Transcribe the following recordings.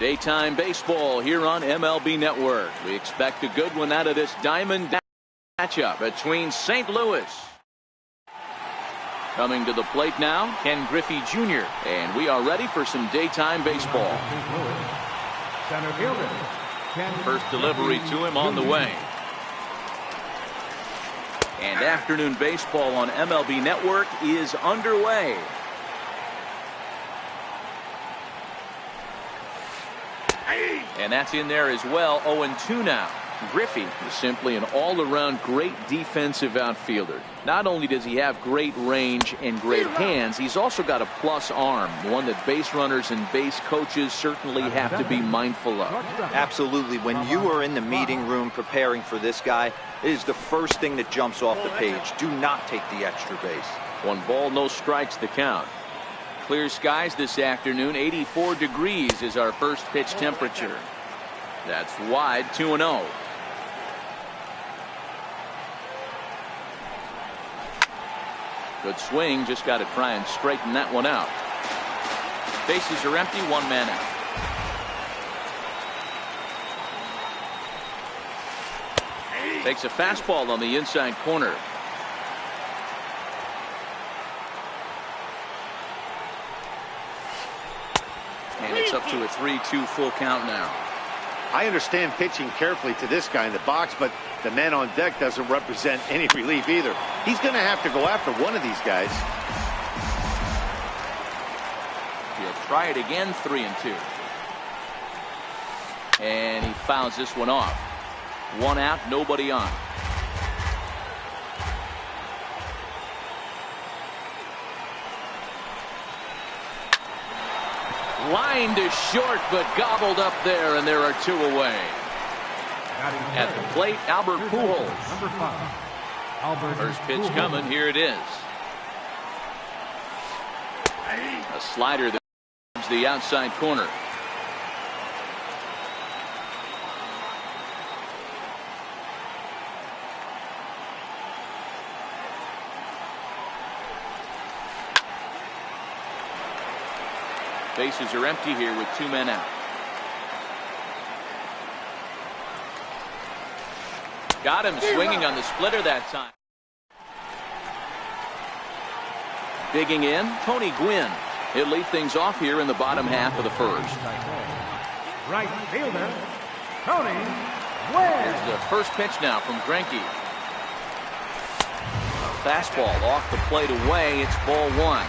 Daytime baseball here on MLB Network. We expect a good one out of this diamond matchup between St. Louis. Coming to the plate now, Ken Griffey Jr. And we are ready for some daytime baseball. Center fielder. First delivery to him on the way. And afternoon baseball on MLB Network is underway. And that's in there as well. 0-2 now. Griffey is simply an all-around great defensive outfielder. Not only does he have great range and great hands, he's also got a plus arm, one that base runners and base coaches certainly have to be mindful of. Absolutely. When you are in the meeting room preparing for this guy, it is the first thing that jumps off the page. Do not take the extra base. 1 ball, no strikes the count. Clear skies this afternoon. 84 degrees is our first pitch temperature. That's wide. 2-0. Good swing, just got to try and straighten that one out. Bases are empty, 1 man out. Takes a fastball on the inside corner. And it's up to a 3-2 full count now. I understand pitching carefully to this guy in the box, but the man on deck doesn't represent any relief either. He's going to have to go after one of these guys. He'll try it again. 3-2. And he fouls this one off. 1 out, nobody on. Line to short, but gobbled up there, and there are 2 away. At the plate, Albert Pujols. Number 5. First pitch coming. Here it is. A slider that moves the outside corner. Bases are empty here with 2 men out. Got him swinging on the splitter that time. Digging in, Tony Gwynn. He'll lead things off here in the bottom half of the first. Right fielder, Tony Gwynn. Here's the first pitch now from Greinke. Fastball off the plate away. It's ball 1.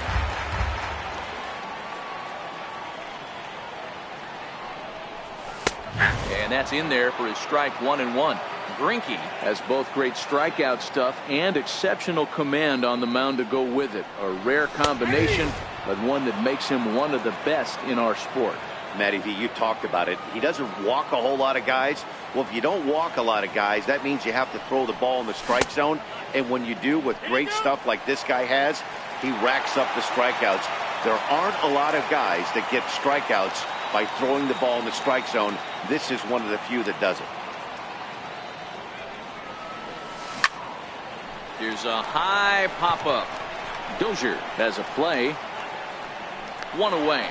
And that's in there for his strike 1-1. Greinke has both great strikeout stuff and exceptional command on the mound to go with it. A rare combination, but one that makes him one of the best in our sport. Matty V, you talked about it. He doesn't walk a whole lot of guys. Well, if you don't walk a lot of guys, that means you have to throw the ball in the strike zone. And when you do with great stuff like this guy has, he racks up the strikeouts. There aren't a lot of guys that get strikeouts by throwing the ball in the strike zone. This is one of the few that does it. Here's a high pop-up. Dozier has a play. 1 away.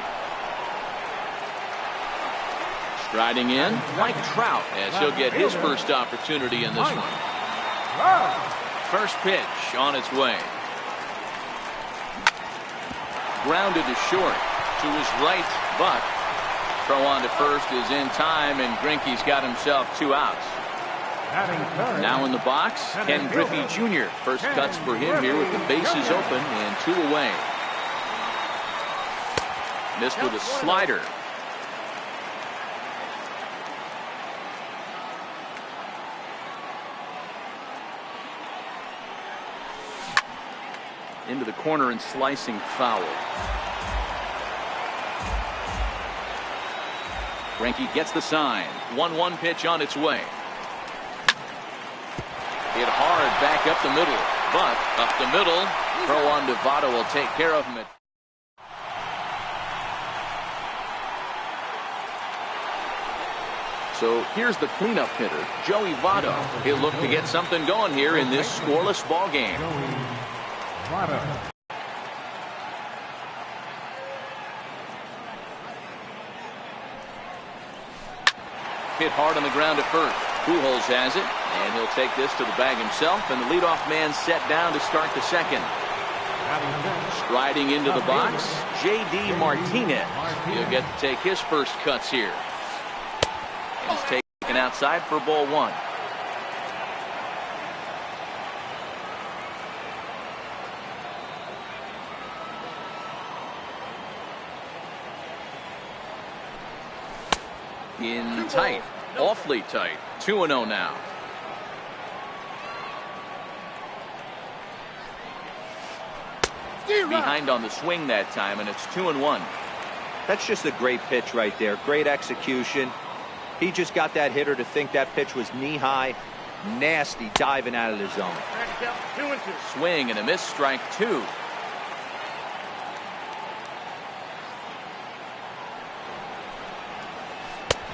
Striding in, Mike Trout, as he'll get his first opportunity in this one. First pitch on its way. Grounded to short. To his right, but throw on to first is in time, and Greinke's got himself 2 outs. Now in the box, Ken Griffey Jr. First cuts for him here with the bases open and 2 away. Missed with a slider. Into the corner and slicing foul. Greinke gets the sign. 1-1 pitch on its way. Hit hard back up the middle, but up the middle, throw on to Votto will take care of him. So here's the cleanup hitter, Joey Votto. He'll look to get something going here in this scoreless ball game. Hit hard on the ground at first. Pujols has it, and he'll take this to the bag himself, and the leadoff man set down to start the second. Striding into the box, J.D. Martinez. He'll get to take his first cuts here. And he's taken outside for ball one. In tight, awfully tight. 2-0 now. Behind on the swing that time, and it's 2-1. That's just a great pitch right there. Great execution. He just got that hitter to think that pitch was knee-high. Nasty diving out of the zone. Swing and a miss, strike two.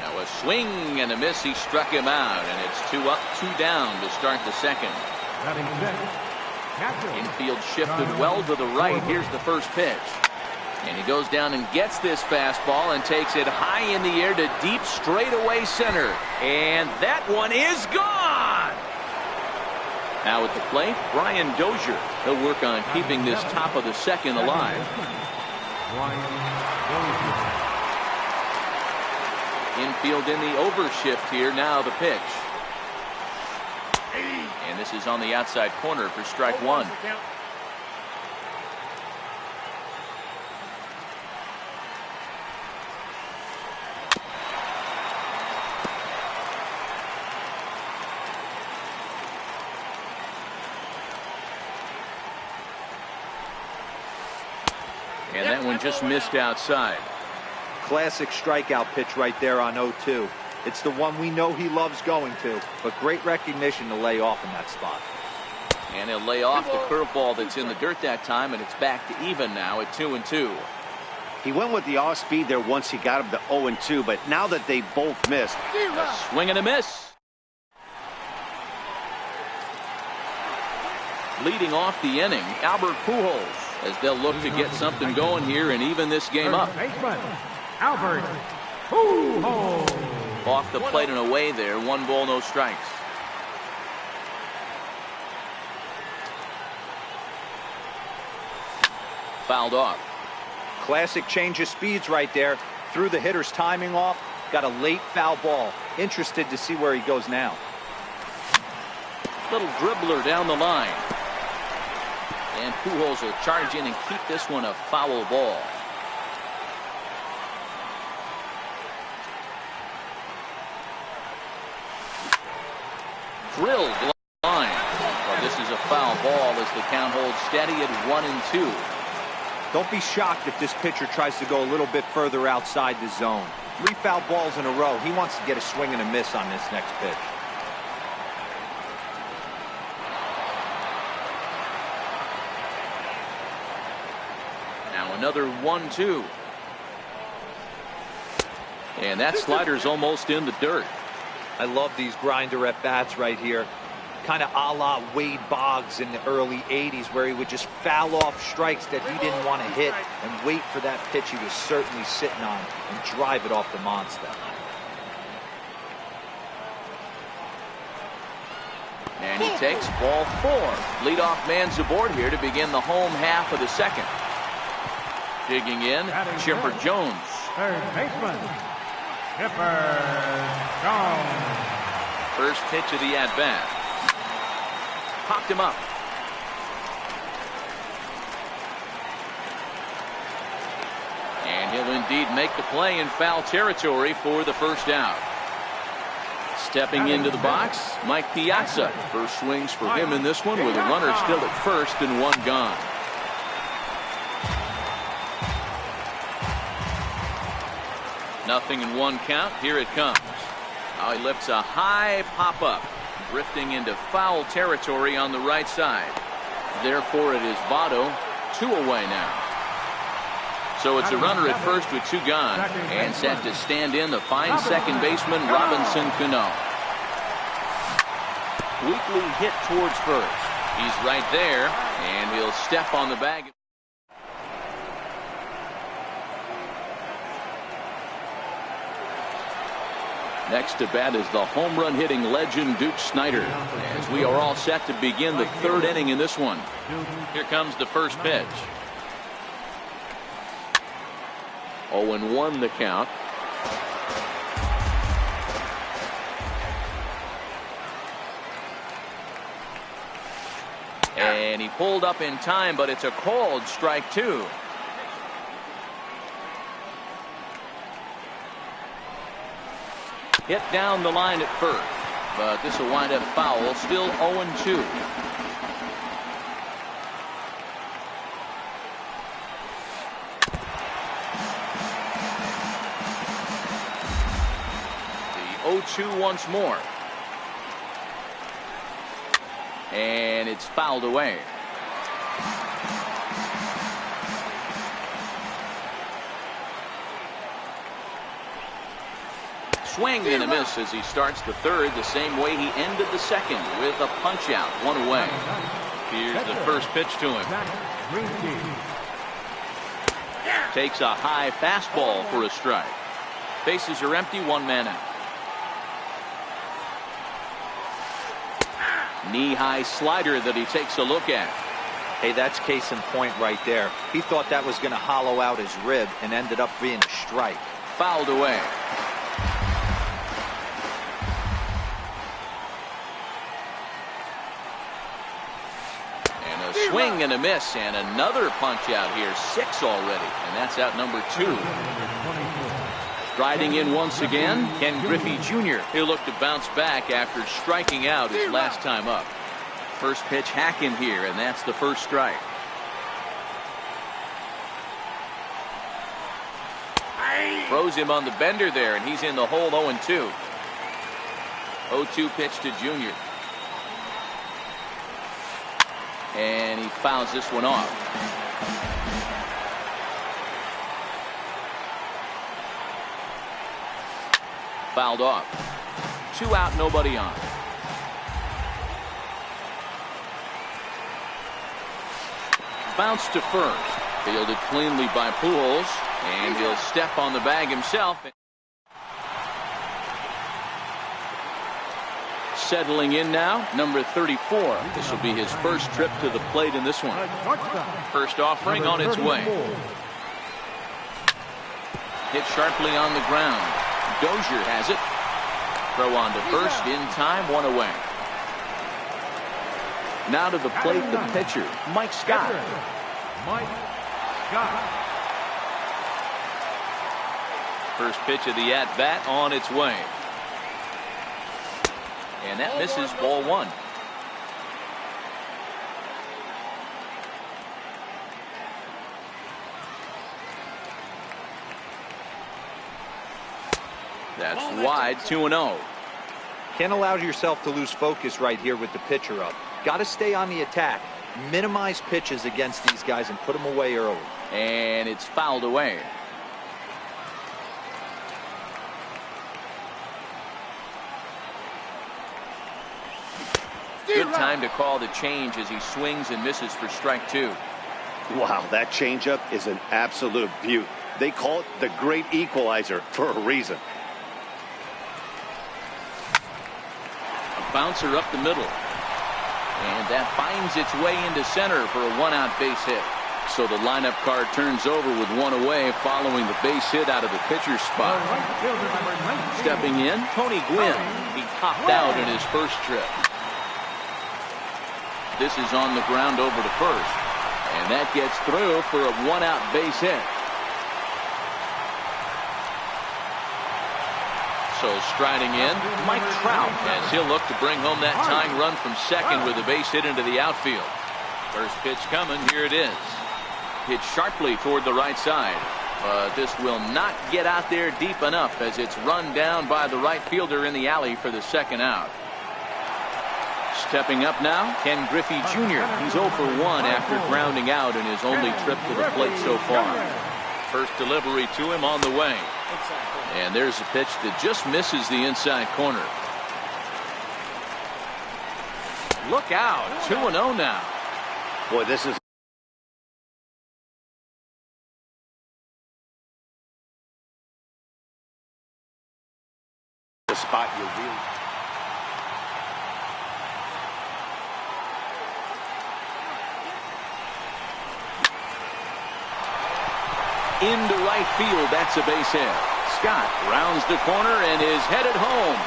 Now a swing and a miss. He struck him out, and it's 2 up, 2 down to start the second. Infield shifted well to the right. Here's the first pitch. And he goes down and gets this fastball and takes it high in the air to deep straightaway center. And that one is gone. Now at the plate, Brian Dozier. He'll work on keeping this top of the second alive. Infield in the overshift here. Now the pitch. And this is on the outside corner for strike one. And that one just missed outside. Classic strikeout pitch right there on 0-2. It's the one we know he loves going to, but great recognition to lay off in that spot. And he'll lay off the curveball that's in the dirt that time, and it's back to even now at 2-2. He went with the off speed there once he got him to 0-2, but now that they both missed. A swing and a miss. Leading off the inning, Albert Pujols, as they'll look to get something going here and even this game up. Albert Pujols. Off the plate and away there. 1 ball, no strikes. Fouled off. Classic change of speeds right there. Threw the hitter's timing off. Got a late foul ball. Interested to see where he goes now. Little dribbler down the line. And Pujols will charge in and keep this one a foul ball. Drilled line. Well, this is a foul ball as the count holds steady at 1-2. Don't be shocked if this pitcher tries to go a little bit further outside the zone. 3 foul balls in a row. He wants to get a swing and a miss on this next pitch. Now another 1-2. And that slider's almost in the dirt. I love these grinder at bats right here. Kind of a la Wade Boggs in the early 80s, where he would just foul off strikes that he didn't want to hit and wait for that pitch he was certainly sitting on and drive it off the monster. And he takes ball 4. Leadoff man's aboard here to begin the home half of the second. Digging in, Chipper Jones. Third baseman, Chipper Jones. First pitch of the at-bat. Popped him up. And he'll indeed make the play in foul territory for the first out. Stepping into the box, Mike Piazza. First swings for him in this one with a runner still at first and 1 gone. Nothing in 1 count. Here it comes. Now he lifts a high pop-up, drifting into foul territory on the right side. Therefore, it is Votto, 2 away now. So it's a runner at first with 2 gone, and set to stand in the fine second baseman, Robinson Cano. Weakly hit towards first. He's right there, and he'll step on the bag. Next to bat is the home run hitting legend Duke Snider, as we are all set to begin the third inning in this one. Here comes the first pitch. 0-1 the count. And he pulled up in time, but it's a called strike two. Hit down the line at first, but this will wind up foul. Still 0-2. The 0-2 once more. And it's fouled away. Swing and a miss as he starts the third the same way he ended the second, with a punch out, one away. Here's the first pitch to him. Takes a high fastball for a strike. Bases are empty, one man out. Knee-high slider that he takes a look at. Hey, that's case in point right there. He thought that was going to hollow out his rib and ended up being a strike. Fouled away. And a swing and a miss, and another punch out here. 6 already, and that's out number 2. Striding in once again, Ken Griffey Jr. He'll look to bounce back after striking out his last time up. First pitch hacking here, and that's the first strike. Throws him on the bender there, and he's in the hole 0-2. 0-2 pitch to Jr. And he fouls this one off. Fouled off. 2 out, nobody on. Bounce to first. Fielded cleanly by Pujols, and he'll step on the bag himself. Settling in now, number 34. This will be his first trip to the plate in this one. First offering on its way. Hit sharply on the ground. Dozier has it. Throw on to first in time, 1 away. Now to the plate, the pitcher, Mike Scott. First pitch of the at-bat on its way. And that misses, ball 1. That's wide, 2-0. Can't allow yourself to lose focus right here with the pitcher up. Got to stay on the attack. Minimize pitches against these guys and put them away early. And it's fouled away. Good time to call the change as he swings and misses for strike 2. Wow, that changeup is an absolute beaut. They call it the great equalizer for a reason. Bouncer up the middle, and that finds its way into center for a 1-out base hit. So the lineup card turns over with 1 away following the base hit out of the pitcher's spot. Stepping in, Tony Gwynn. He topped out in his first trip. This is on the ground over to first, and that gets through for a 1-out base hit. So striding in, Mike Trout, as he'll look to bring home that tying run from second with a base hit into the outfield. First pitch coming, here it is. Hit sharply toward the right side, but this will not get out there deep enough as it's run down by the right fielder in the alley for the second out. Stepping up now, Ken Griffey Jr. He's 0 for 1 after grounding out in his only trip to the plate so far. First delivery to him on the way. And there's a pitch that just misses the inside corner. Look out, 2-0 now. Boy, this is into right field. That's a base hit. Scott rounds the corner and is headed home.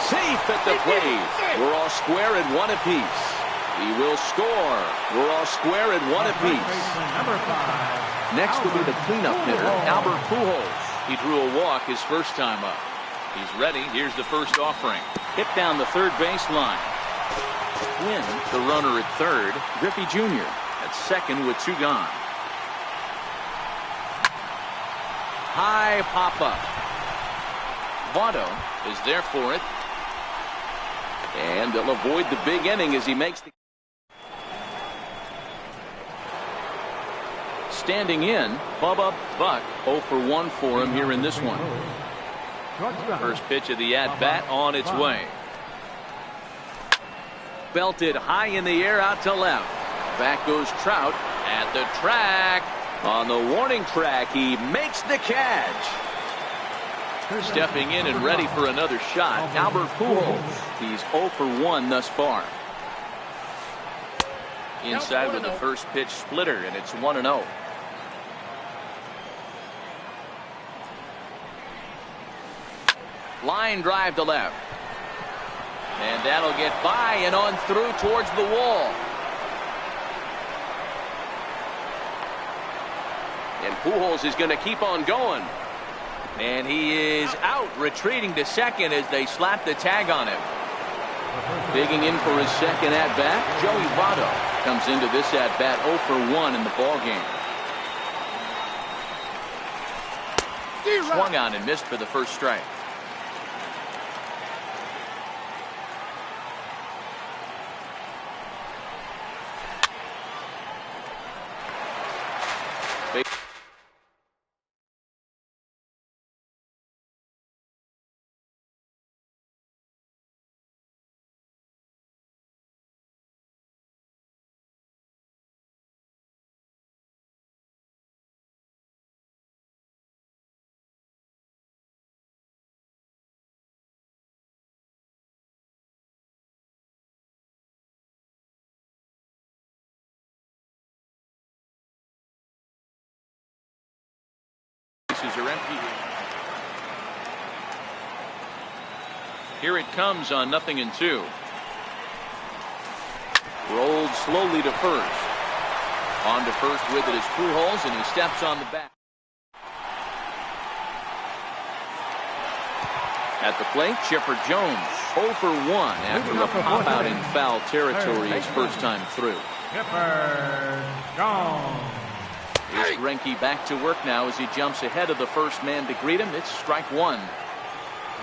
Safe at the plate. We're all square at one apiece. He will score. We're all square at one apiece. Next will be the cleanup hitter, Albert Pujols. He drew a walk his first time up. He's ready. Here's the first offering. Hit down the third baseline. Win the runner at third. Griffey Jr. at second with 2 gone. High pop-up. Votto is there for it. And they'll avoid the big inning as he makes the... Standing in, Bubba Buck 0 for 1 for him here in this one. First pitch of the at-bat on its way. Belted high in the air out to left. Back goes Trout at the track. On the warning track, he makes the catch. Stepping in and ready for another shot, Albert Pujols. He's 0 for 1 thus far. Inside with the first pitch splitter, and it's 1-0. Line drive to left. And that'll get by and on through towards the wall. And Pujols is going to keep on going. And he is out, retreating to second as they slap the tag on him. Digging in for his second at-bat, Joey Votto comes into this at-bat 0 for 1 in the ballgame. Swung on and missed for the first strike. Are empty. Here it comes on 0-2. Rolled slowly to first. On to first with it is Pujols, and he steps on the bat. At the plate, Chipper Jones 0 for 1 after a pop out in foul territory his first time through. Chipper Jones. Here's Greinke back to work now as he jumps ahead of the first man to greet him. It's strike 1.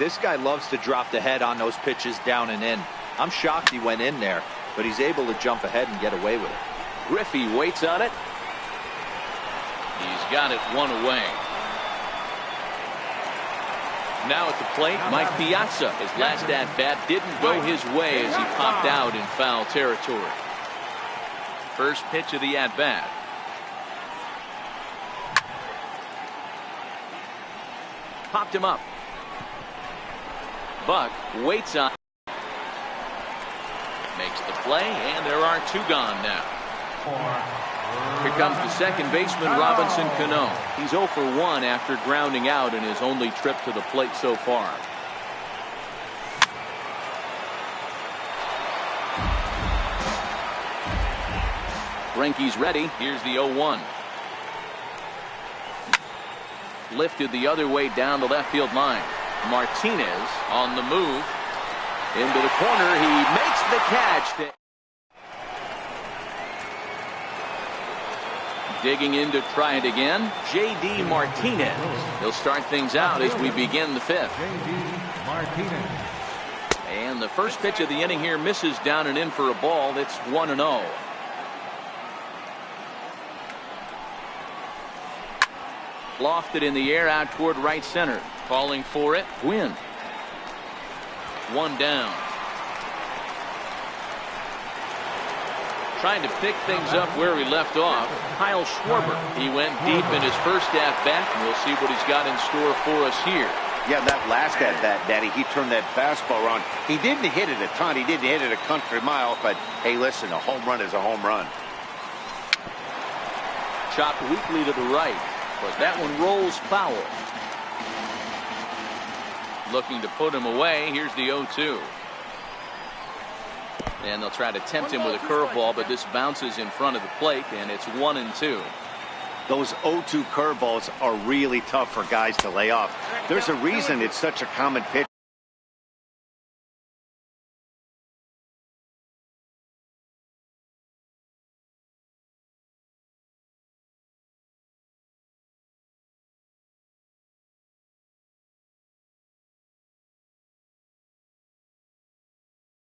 This guy loves to drop the head on those pitches down and in. I'm shocked he went in there, but he's able to jump ahead and get away with it. Griffey waits on it. He's got it 1 away. Now at the plate, Mike Piazza. His last at-bat didn't go his way as he popped out in foul territory. First pitch of the at-bat. Popped him up. Buck waits on. Makes the play, and there are 2 gone now. Here comes the second baseman, Robinson Cano. He's 0 for 1 after grounding out in his only trip to the plate so far. Greinke's ready. Here's the 0-1. Lifted the other way down the left field line. Martinez on the move. Into the corner. He makes the catch. Digging in to try it again, J.D. Martinez. He'll start things out as we begin the 5th. J.D. Martinez. And the first pitch of the inning here misses down and in for a ball. It's 1-0. Lofted in the air out toward right center. Calling for it. Win. 1 down. Trying to pick things up where he left off. Kyle Schwarber. He went deep in his first at-bat, and we'll see what he's got in store for us here. Yeah, that last at-bat, Danny, he turned that fastball around. He didn't hit it a ton. He didn't hit it a country mile, but hey, listen, a home run is a home run. Chopped weakly to the right. but that one rolls foul. Looking to put him away. Here's the 0-2. And they'll try to tempt him with a curveball, but this bounces in front of the plate, and it's 1-2. Those 0-2 curveballs are really tough for guys to lay off. There's a reason it's such a common pitch.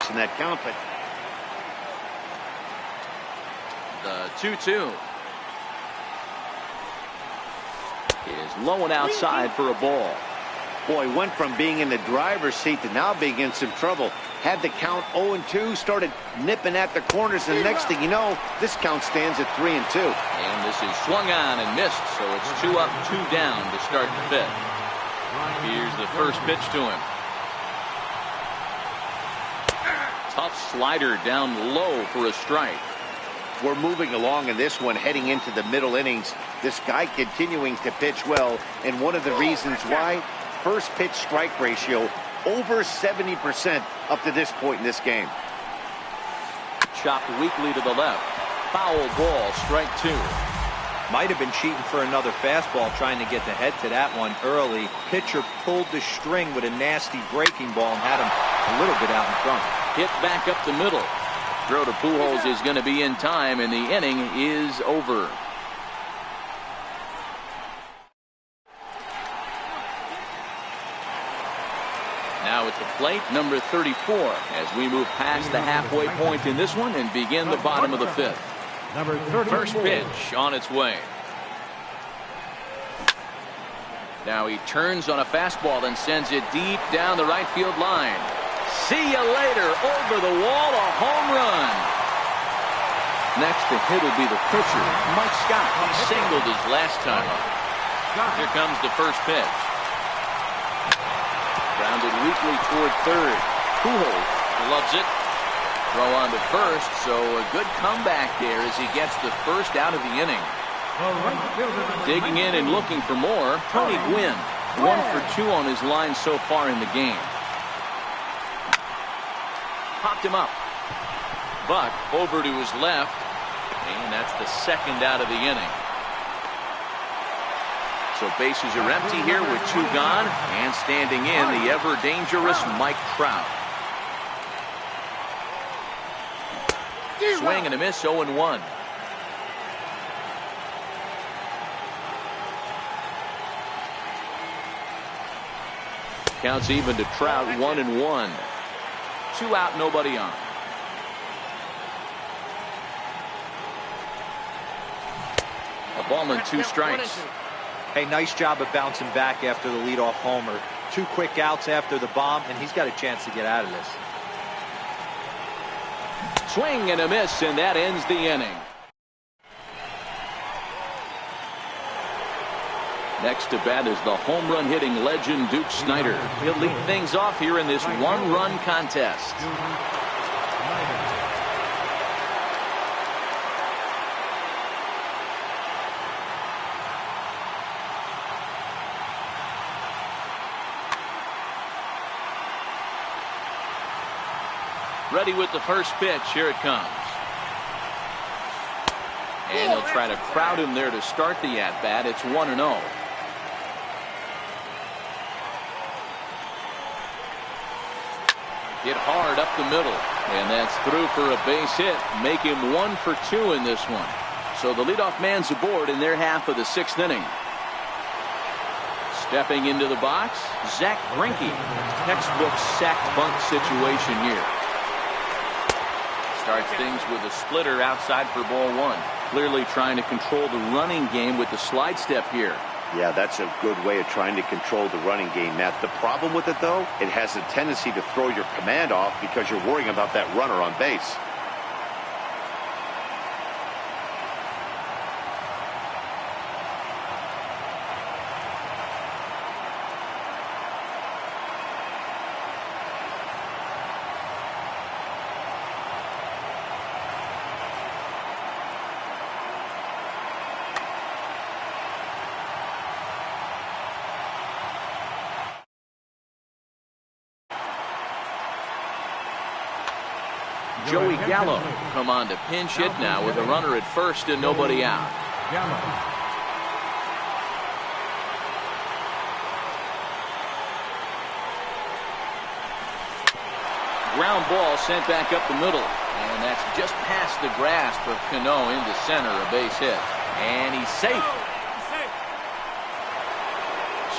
In that count, but the 2-2 is low and outside for a ball. Boy, went from being in the driver's seat to now being in some trouble. Had the count 0-2, started nipping at the corners, and the next thing you know, this count stands at 3-2. And this is swung on and missed, so it's 2 up, 2 down to start the 5th. Here's the first pitch to him. Tough slider down low for a strike. We're moving along in this one, heading into the middle innings. This guy continuing to pitch well, and one of the reasons why, first pitch strike ratio over 70% up to this point in this game. Chopped weakly to the left. Foul ball, strike 2. Might have been cheating for another fastball, trying to get the head to that one early. Pitcher pulled the string with a nasty breaking ball and had him a little bit out in front. Hit back up the middle. Throw to Pujols is going to be in time, and the inning is over. Now at the plate, number 34, as we move past the halfway point in this one and begin the bottom of the 5th. Number 34. First pitch on its way. Now he turns on a fastball and sends it deep down the right field line. See you later. Over the wall, a home run. Next to hit will be the pitcher, Mike Scott. He singled his last time. Here comes the first pitch. Grounded weakly toward third. Pujols loves it. Throw on to first, so a good comeback there as he gets the first out of the inning. Digging in and looking for more, Tony Gwynn. 1 for 2 on his line so far in the game. Popped him up. Buck over to his left, and that's the second out of the inning. So bases are empty here with 2 gone, and standing in the ever-dangerous Mike Trout. Swing and a miss, 0-1. Counts even to Trout, 1-1. 2 out, nobody on. A ball and 2 strikes. Hey, nice job of bouncing back after the leadoff homer. 2 quick outs after the bomb, and he's got a chance to get out of this. Swing and a miss, and that ends the inning. Next to bat is the home run hitting legend Duke Snider. He'll lead things off here in this 1-run contest. Ready with the first pitch. Here it comes. And he'll try to crowd him there to start the at-bat. It's 1-0. Hit hard up the middle, and that's through for a base hit. Make him 1 for 2 in this one. So the leadoff man's aboard in their half of the 6th inning. Stepping into the box, Zach Greinke. Textbook sack bunt situation here. Starts things with a splitter outside for ball 1. Clearly trying to control the running game with the slide step here. Yeah, that's a good way of trying to control the running game, Matt. The problem with it, though, it has a tendency to throw your command off because you're worrying about that runner on base. Joey Gallo come on to pinch hit now with a runner at first and nobody out. Ground ball sent back up the middle, and that's just past the grasp of Cano into center, a base hit, and he's safe.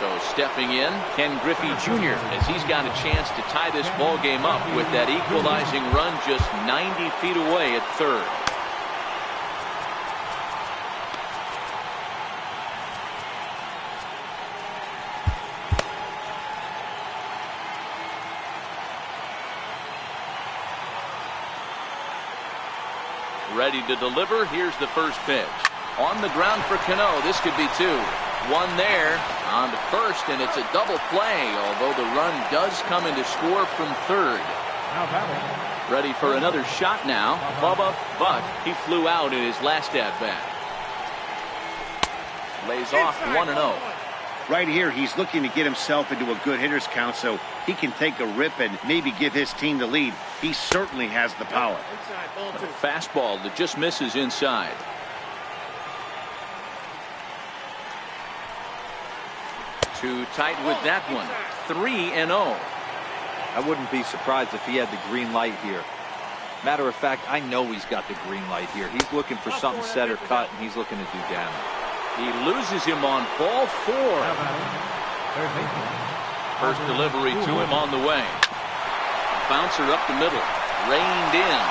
So stepping in, Ken Griffey Jr. as he's got a chance to tie this ball game up with that equalizing run just 90 feet away at third. Ready to deliver. Here's the first pitch. On the ground for Cano. This could be two. One there on to first, and it's a double play, although the run does come in to score from third. Ready for another shot now. Bubba, but he flew out in his last at-bat. Lays off 1-0. Right here, he's looking to get himself into a good hitter's count so he can take a rip and maybe give his team the lead. He certainly has the power. A fastball that just misses inside. Too tight with that one. 3-0. I wouldn't be surprised if he had the green light here. Matter of fact, I know he's got the green light here. He's looking for something set or cut, and he's looking to do damage. He loses him on ball 4. First delivery to him on the way. Bouncer up the middle. Reined in.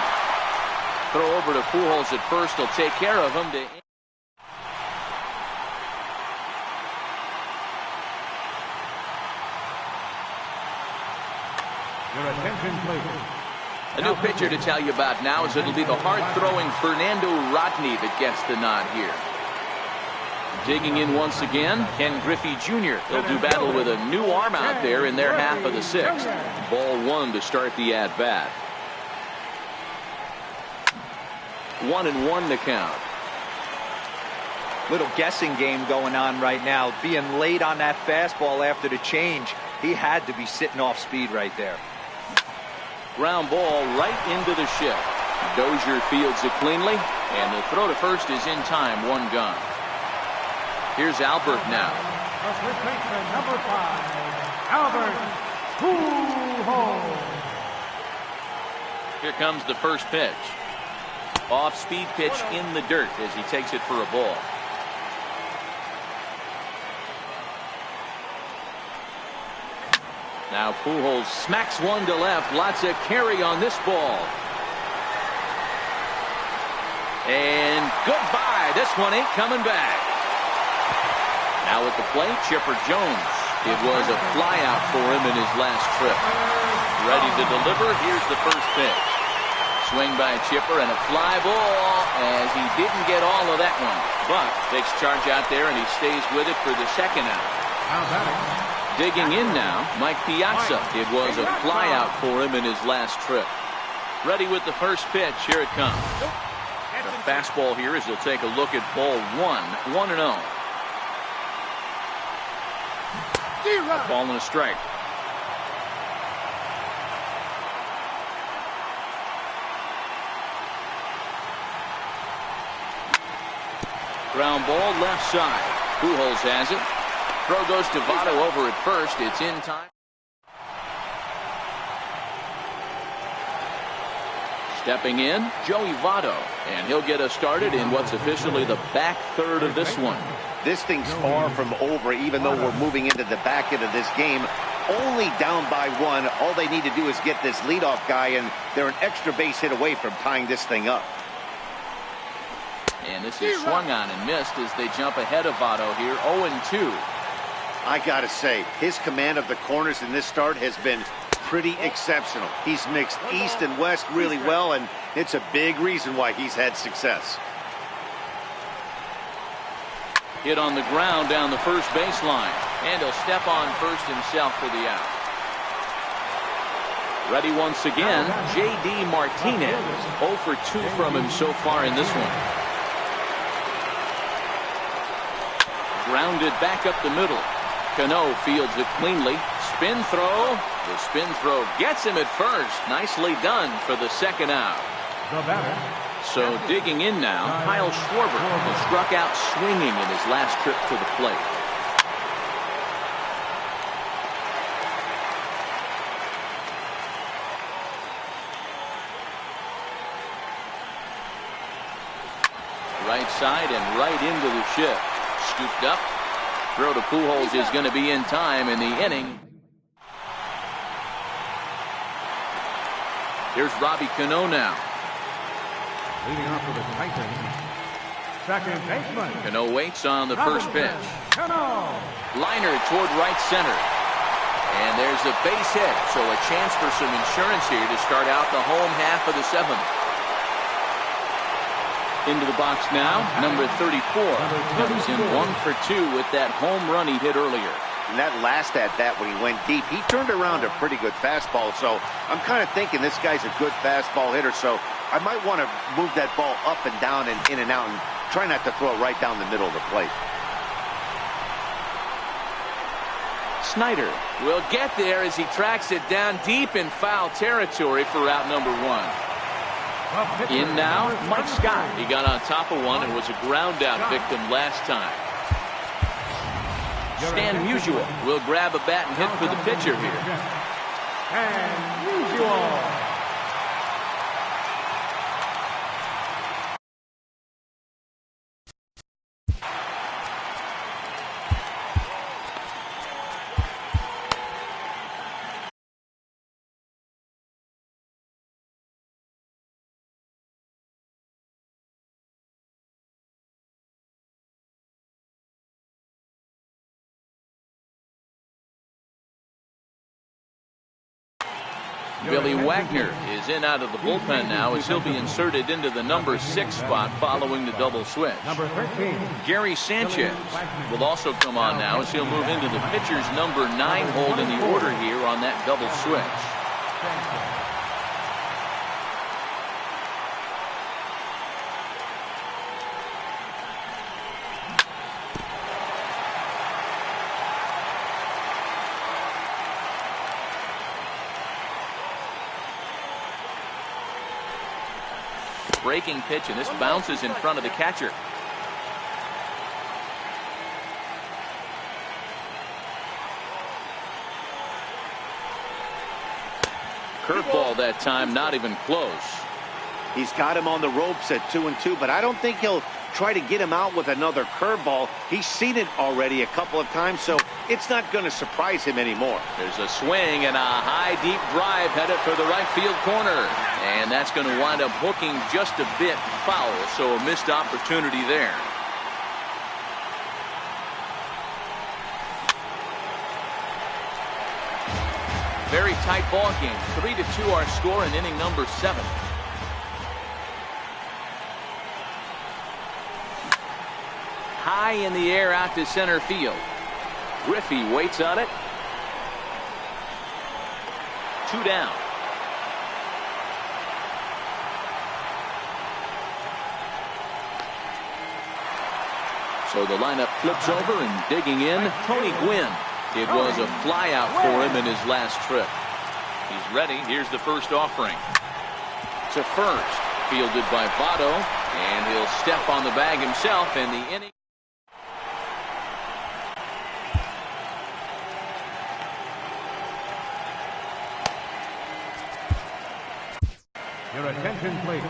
Throw over to Pujols at first. He'll take care of him. Your attention, please. A new pitcher to tell you about now is it'll be the hard-throwing Fernando Rodney that gets the nod here. Digging in once again, Ken Griffey Jr. He'll do battle with a new arm out there in their half of the sixth. Ball 1 to start the at-bat. 1-1 to count. Little guessing game going on right now. Being late on that fastball after the change. He had to be sitting off speed right there. Ground ball right into the shift. Dozier fields it cleanly, and the throw to first is in time. 1 gone. Here's Albert now. Number 5, Albert Pujols. Here comes the first pitch. Off-speed pitch in the dirt as he takes it for a ball. Now Pujols smacks one to left. Lots of carry on this ball. And goodbye. This one ain't coming back. Now at the plate, Chipper Jones. It was a flyout for him in his last trip. Ready to deliver. Here's the first pitch. Swing by Chipper and a fly ball as he didn't get all of that one. But takes charge out there and he stays with it for the second out. Digging in now, Mike Piazza. It was a flyout for him in his last trip. Ready with the first pitch. Here it comes. The fastball here as he'll take a look at ball 1. 1-0. A ball and a strike. Ground ball left side. Pujols has it. Throw goes to Votto over at first. It's in time. Stepping in, Joey Votto. And he'll get us started in what's officially the back third of this one. This thing's far from over, even though we're moving into the back end of this game. Only down by 1. All they need to do is get this leadoff guy, and they're an extra base hit away from tying this thing up. And this is swung on and missed as they jump ahead of Votto here. 0-2. I gotta say, his command of the corners in this start has been pretty exceptional. He's mixed east and west really well, and it's a big reason why he's had success. Hit on the ground down the first baseline, and he'll step on first himself for the out. Ready once again, J.D. Martinez. 0 for 2 from him so far in this one. Grounded back up the middle. Cano fields it cleanly. Spin throw. The spin throw gets him at first. Nicely done for the second out. The batter. So digging in now, Kyle Schwarber, who struck out swinging in his last trip to the plate. Right side and right into the shift. Scooped up. Throw to Pujols is going to be in time in the inning. Here's Robbie Cano now. Leading off for the Titans, second baseman. Cano waits on the first pitch. Cano. Liner toward right center. And there's a base hit, so a chance for some insurance here to start out the home half of the seventh. Into the box now, number 34. Comes in 1 for 2 with that home run he hit earlier. And that last at bat when he went deep, he turned around a pretty good fastball. So I'm kind of thinking this guy's a good fastball hitter. So I might want to move that ball up and down and in and out and try not to throw it right down the middle of the plate. Snyder will get there as he tracks it down deep in foul territory for out number 1. In now, Mike Scott. He got on top of one and was a ground out victim last time. Stan Musial will grab a bat and hit for the pitcher here. And Musial. Billy Wagner is in out of the bullpen now as he'll be inserted into the number 6 spot following the double switch. Number 13. Gary Sanchez will also come on now as he'll move into the pitcher's number 9 hold in the order here on that double switch. Breaking pitch, and this bounces in front of the catcher. Curveball that time, not even close. He's got him on the ropes at 2-2, but I don't think he'll try to get him out with another curveball. He's seen it already a couple of times, so it's not going to surprise him anymore. There's a swing and a high, deep drive headed for the right field corner. And that's going to wind up hooking just a bit foul, so a missed opportunity there. Very tight ball game. 3-2 our score in inning number 7. High in the air out to center field. Griffey waits on it. 2 down. So the lineup flips over and digging in, Tony Gwynn. It was a flyout for him in his last trip. He's ready. Here's the first offering. To first. Fielded by Votto. And he'll step on the bag himself in the inning. Your attention, please.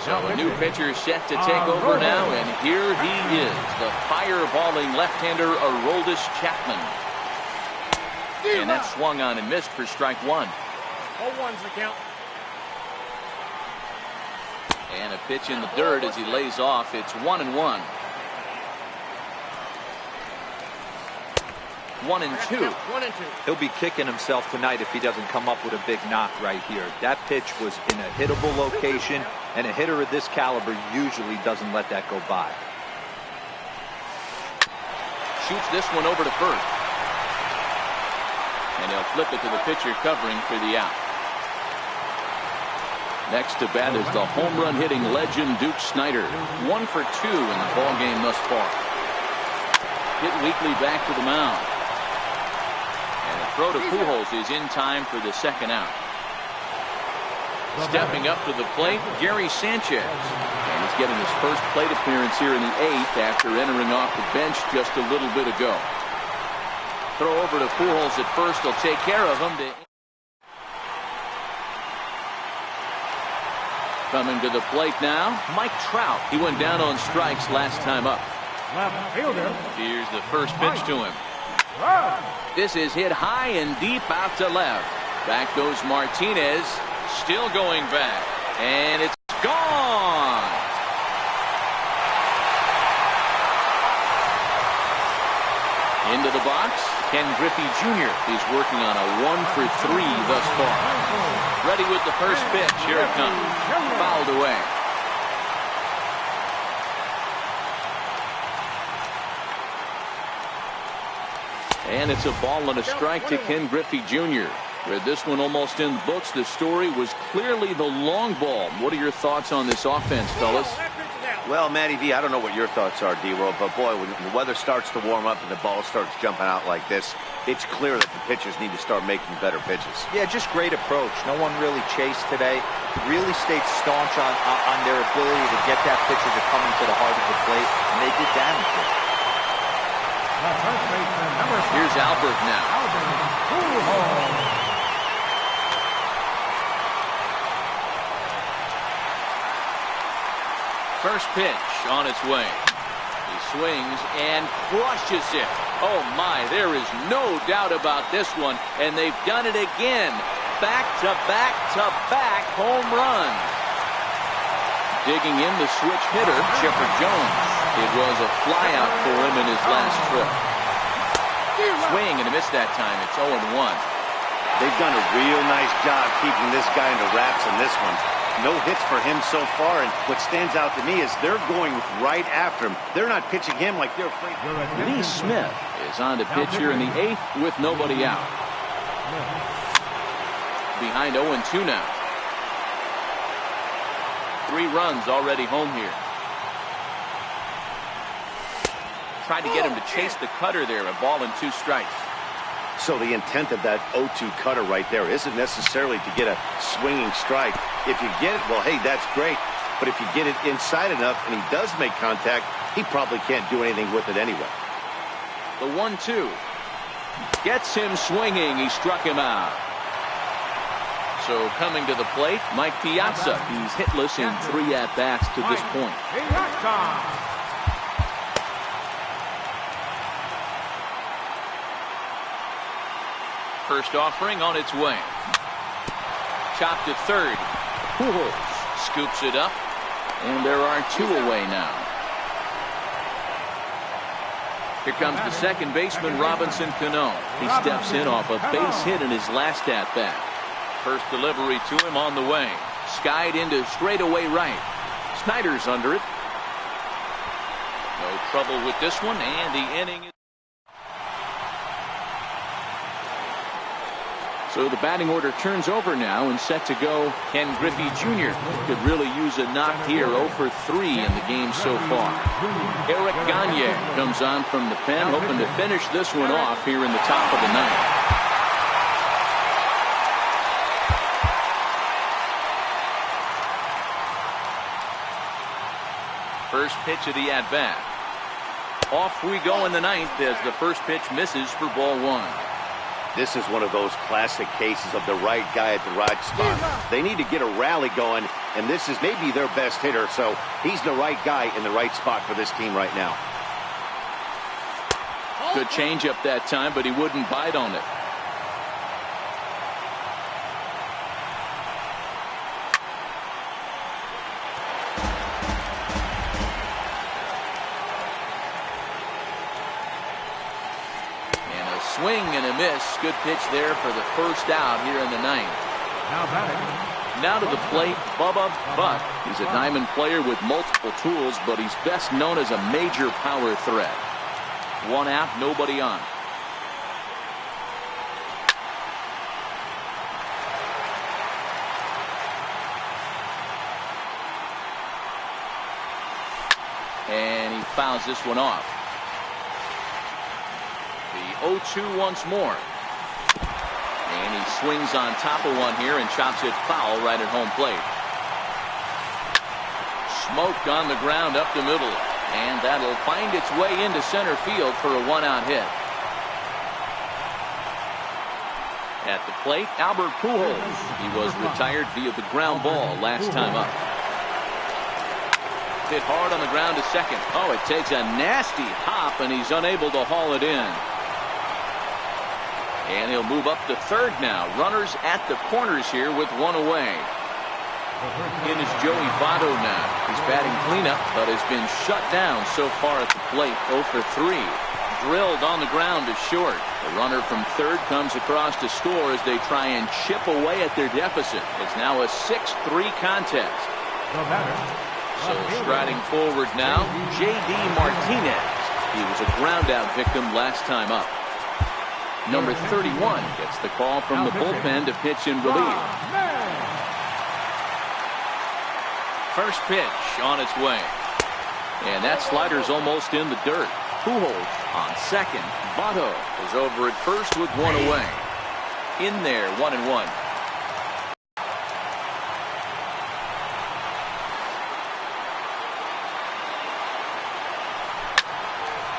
So a new pitcher set to take over now, and here he is, the fireballing left-hander Aroldis Chapman. And that swung on and missed for strike 1. 0-1's the count. And a pitch in the dirt as he lays off. It's 1-1. 1-2. 1-2. He'll be kicking himself tonight if he doesn't come up with a big knock right here. That pitch was in a hittable location, and a hitter of this caliber usually doesn't let that go by. Shoots this one over to first. And he'll flip it to the pitcher covering for the out. Next to bat is the home run hitting legend Duke Snyder. 1 for 2 in the ball game thus far. Hit weekly back to the mound. And a Throw to Pujols is in time for the second out. Stepping up to the plate, Gary Sanchez. And he's getting his first plate appearance here in the 8th after entering off the bench just a little bit ago. Throw over to Pujols at first. He'll take care of him. Coming to the plate now, Mike Trout. He went down on strikes last time up. Left fielder. Here's the first pitch to him. This is hit high and deep out to left. Back goes Martinez. Still going back. And it's gone. Into the box, Ken Griffey Jr. He's working on a 1-for-3 thus far. Ready with the first pitch. Here it comes. Fouled away. And it's a ball and a strike to Ken Griffey Jr. With this one almost in the books, the story was clearly the long ball. What are your thoughts on this offense, fellas? Well, Matty V, I don't know what your thoughts are, D-Roll, but boy, when the weather starts to warm up and the ball starts jumping out like this, it's clear that the pitchers need to start making better pitches. Yeah, just great approach. No one really chased today. Really stayed staunch on their ability to get that pitcher to come into the heart of the plate, and they did damage to it. Here's Albert now. First pitch on its way. He swings and crushes it. Oh my, there is no doubt about this one. And they've done it again. Back-to-back-to-back home run. Digging in the switch hitter, Chipper Jones. It was a flyout for him in his last trip. Swing and a miss that time. It's 0-1. They've done a real nice job keeping this guy into wraps in this one. No hits for him so far, and what stands out to me is they're going right after him. They're not pitching him like they're afraid. Lee Smith is on to pitch here in the 8th with nobody out. Behind 0-2 now. 3 runs already home here. Tried to get him to chase the cutter there. A ball and 2 strikes. So the intent of that 0-2 cutter right there isn't necessarily to get a swinging strike. If you get it, well, hey, that's great. But if you get it inside enough and he does make contact, he probably can't do anything with it anyway. The 1-2 gets him swinging. He struck him out. So coming to the plate, Mike Piazza. He's hitless in 3 at-bats to this point. First offering on its way. Chopped to third. Pujols scoops it up. And there are 2 away now. Here comes the second baseman, Robinson Cano. He steps in off a base hit in his last at-bat. First delivery to him on the way. Skied into straightaway right. Snyder's under it. No trouble with this one, and the inning is... So the batting order turns over now, and set to go Ken Griffey Jr. Could really use a knock here. 0-for-3 in the game so far. Eric Gagne comes on from the pen, hoping to finish this one off here in the top of the 9th. First pitch of the at-bat. Off we go in the 9th as the first pitch misses for ball 1. This is one of those classic cases of the right guy at the right spot. They need to get a rally going, and this is maybe their best hitter, so he's the right guy in the right spot for this team right now. Good changeup that time, but he wouldn't bite on it. Swing and a miss. Good pitch there for the first out here in the 9th. Now to the plate, Bubba Buck. He's a diamond player with multiple tools, but he's best known as a major power threat. 1 out, nobody on. And he fouls this one off. The 0-2 once more. And he swings on top of one here and chops it foul right at home plate. Smoke on the ground up the middle. And that'll find its way into center field for a one-out hit. At the plate, Albert Pujols. He was retired via the ground ball last time up. Hit hard on the ground to second. Oh, it takes a nasty hop, and he's unable to haul it in. And he'll move up to third now. Runners at the corners here with one away. In is Joey Votto now. He's batting cleanup, but has been shut down so far at the plate. 0 for 3. Drilled on the ground to short. The runner from third comes across to score as they try and chip away at their deficit. It's now a 6-3 contest. So striding forward now, J.D. Martinez. He was a ground-out victim last time up. Number 31 gets the call from the bullpen to pitch in relief. First pitch on its way. And that slider's almost in the dirt. Pujols on second. Votto is over at first with one away. In there, 1-1.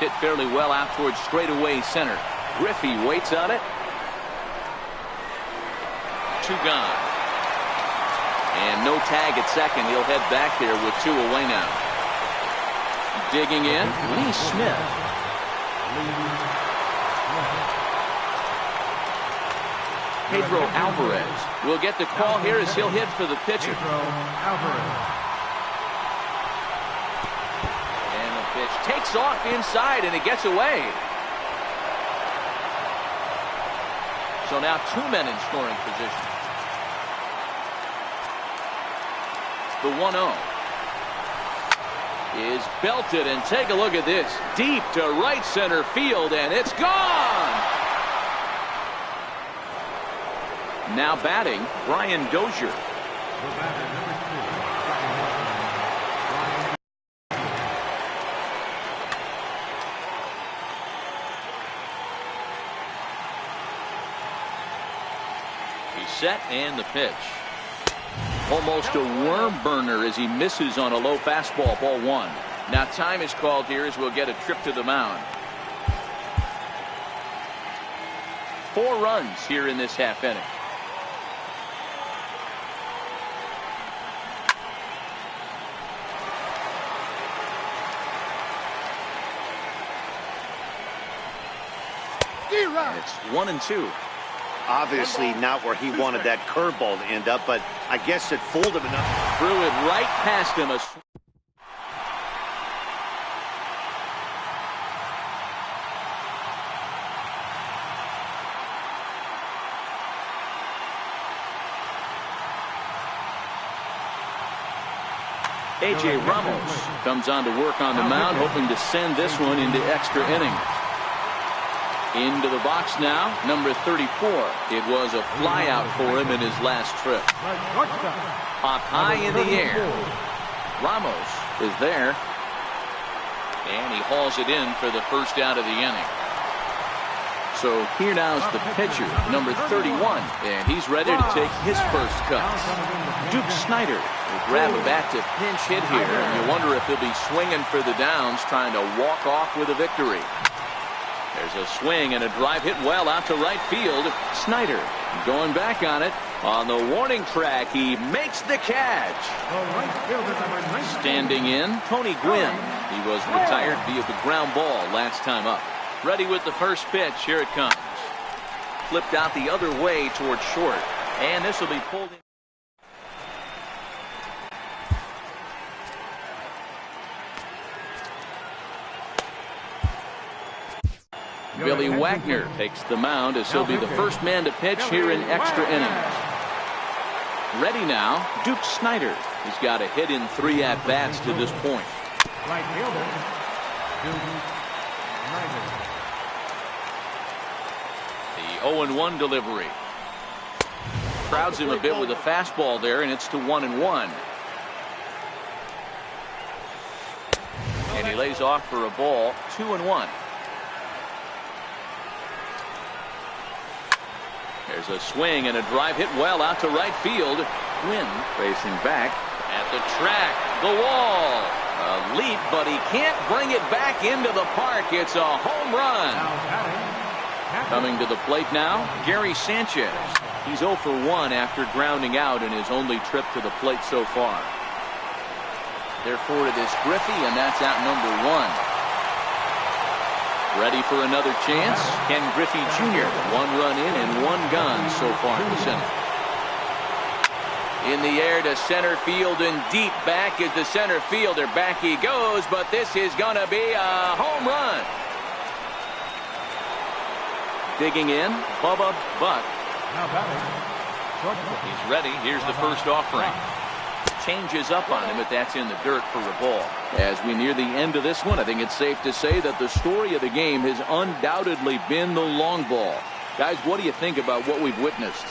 Hit fairly well out towards straightaway center. Griffey waits on it. 2 gone. And no tag at second. He'll head back there with 2 away now. Digging in, Lee Smith. Pedro Alvarez will get the call here as he'll hit for the pitcher. And the pitch takes off inside, and it gets away. So now 2 men in scoring position. The 1-0 is belted, and take a look at this. Deep to right center field, and it's gone! Now batting, Brian Dozier. He's set, and the pitch. Almost a worm burner as he misses on a low fastball, ball 1. Now time is called here as we'll get a trip to the mound. 4 runs here in this half inning. And it's 1-2. Obviously not where he wanted that curveball to end up, but I guess it fooled him enough. Threw it right past him. A.J. Ramos comes on to work on the mound, hoping to send this one into extra innings. Into the box now, number 34. It was a flyout for him in his last trip. Popped high in the air. Ramos is there. And he hauls it in for the first out of the inning. So here now is the pitcher, number 31. And he's ready to take his first cuts. Duke Snider will grab a bat to pinch hit here. And you wonder if he'll be swinging for the downs, trying to walk off with a victory. There's a swing and a drive hit well out to right field. Snider going back on it. On the warning track, he makes the catch. Standing in, Tony Gwynn. He was retired via the ground ball last time up. Ready with the first pitch. Here it comes. Flipped out the other way towards short. And this will be pulled in. Billy Wagner takes the mound as he'll be the first man to pitch here in extra innings. Ready now, Duke Snider. He's got a hit in 3 at-bats to this point. Right fielder, Duke Snider. The 0-1 delivery. Crowds him a bit with a fastball there, and it's to 1-1. And he lays off for a ball, 2-1. There's a swing and a drive hit well out to right field. Quinn facing back at the track. The wall. A leap, but he can't bring it back into the park. It's a home run. Coming to the plate now, Gary Sanchez. He's 0 for 1 after grounding out in his only trip to the plate so far. Therefore, it is Griffey, and that's out number 1. Ready for another chance? Ken Griffey Jr. 1 run in and 1 gone so far in the center. In the air to center field and deep. Back is the center fielder. Back he goes, but this is going to be a home run. Digging in, Bubba Buck. He's ready. Here's the first offering. Changes up on him, but that's in the dirt for a ball. As we near the end of this one, I think it's safe to say that the story of the game has undoubtedly been the long ball. Guys, what do you think about what we've witnessed?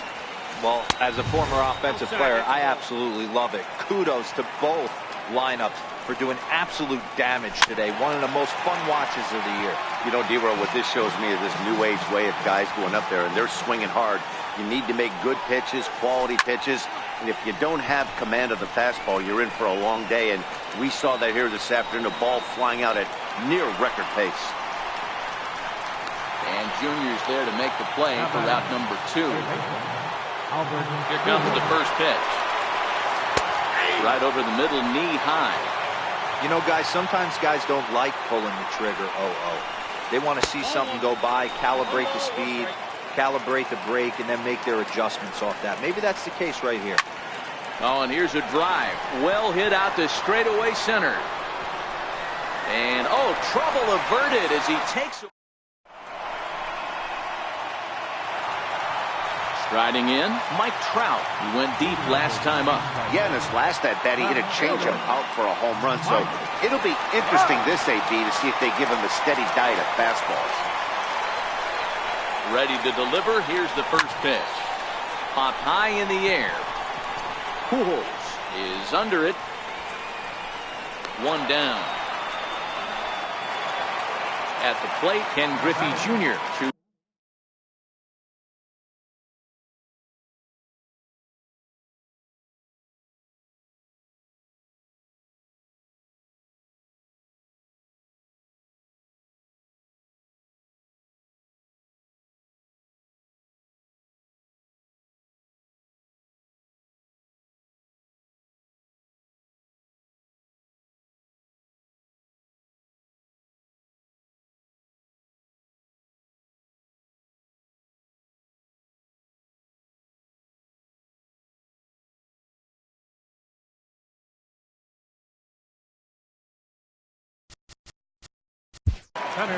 Well, as a former offensive player, I absolutely love it. Kudos to both lineups for doing absolute damage today. One of the most fun watches of the year. You know, D-Roll, what this shows me is this new age way of guys going up there, and they're swinging hard. You need to make good pitches, quality pitches, and if you don't have command of the fastball, you're in for a long day, and we saw that here this afternoon, a ball flying out at near record pace. And Junior's there to make the play for route number 2. Here comes the first pitch. Right over the middle, knee high. You know, guys, sometimes guys don't like pulling the trigger. They want to see something go by, calibrate the speed, calibrate the break, and then make their adjustments off that. Maybe that's the case right here. Oh, and here's a drive. Well hit out to straightaway center. And, oh, trouble averted as he takes. Striding in, Mike Trout. He went deep last time up. Yeah, in his last at-bat, he hit a changeup out for a home run. So it'll be interesting this AB to see if they give him a steady diet of fastballs. Ready to deliver. Here's the first pitch. Popped high in the air. Pujols is under it. 1 down. At the plate, Ken Griffey Jr.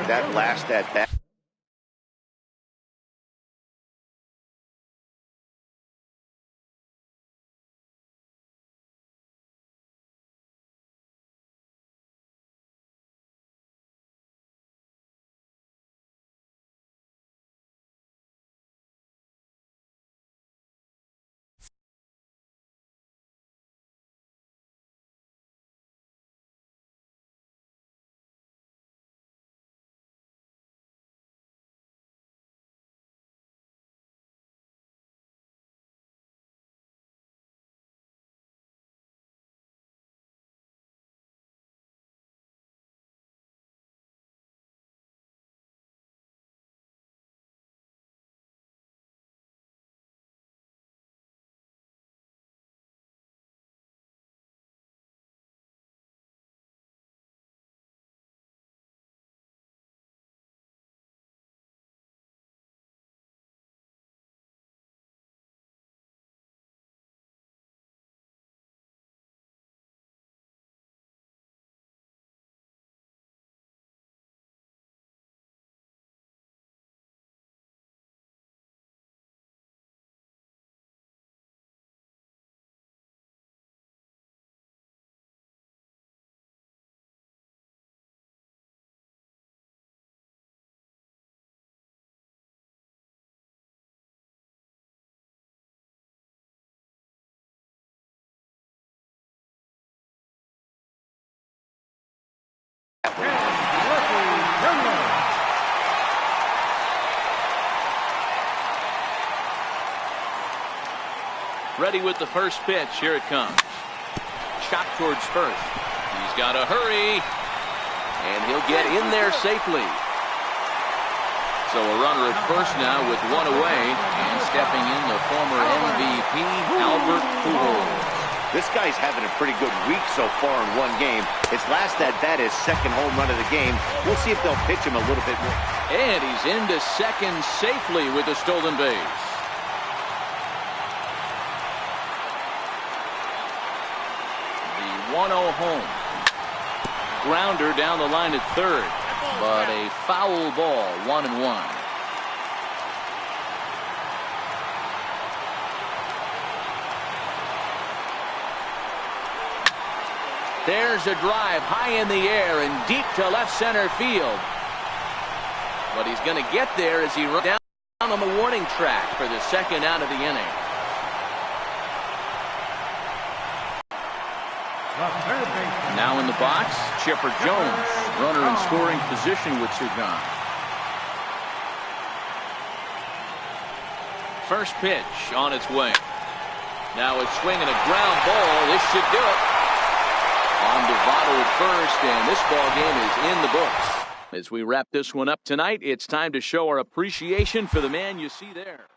That last at-bat. Ready with the first pitch. Here it comes. Shot towards first. He's got to hurry. And he'll get in there safely. So a runner at first now with one away. And stepping in, the former MVP, Albert Pujols. This guy's having a pretty good week so far in one game. His last at-bat is second home run of the game. We'll see if they'll pitch him a little bit more. And he's into second safely with a stolen base. The 1-0 home. Grounder down the line at third. But a foul ball, 1-1. There's a drive high in the air and deep to left center field. But he's going to get there as he runs down on the warning track for the second out of the inning. Now in the box, Chipper Jones, runner in scoring position with two gone. First pitch on its way. Now a swing and a ground ball. This should do it. On Votto at first, and this ball game is in the books. As we wrap this one up tonight, it's time to show our appreciation for the man you see there.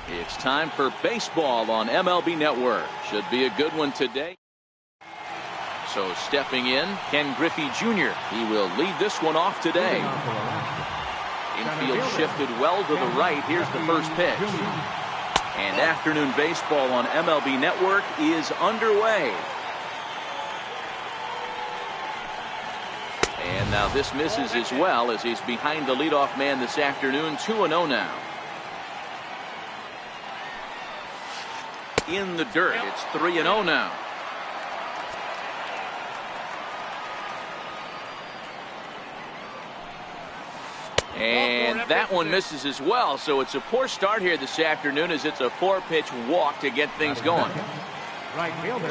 It's time for baseball on MLB Network. Should be a good one today. So stepping in, Ken Griffey Jr. He will lead this one off today. Infield shifted well to the right. Here's the first pitch. And afternoon baseball on MLB Network is underway. And now this misses as well as he's behind the leadoff man this afternoon. 2-0 now. In the dirt. It's 3-0 now. And that one misses as well. So it's a poor start here this afternoon as it's a 4-pitch walk to get things going.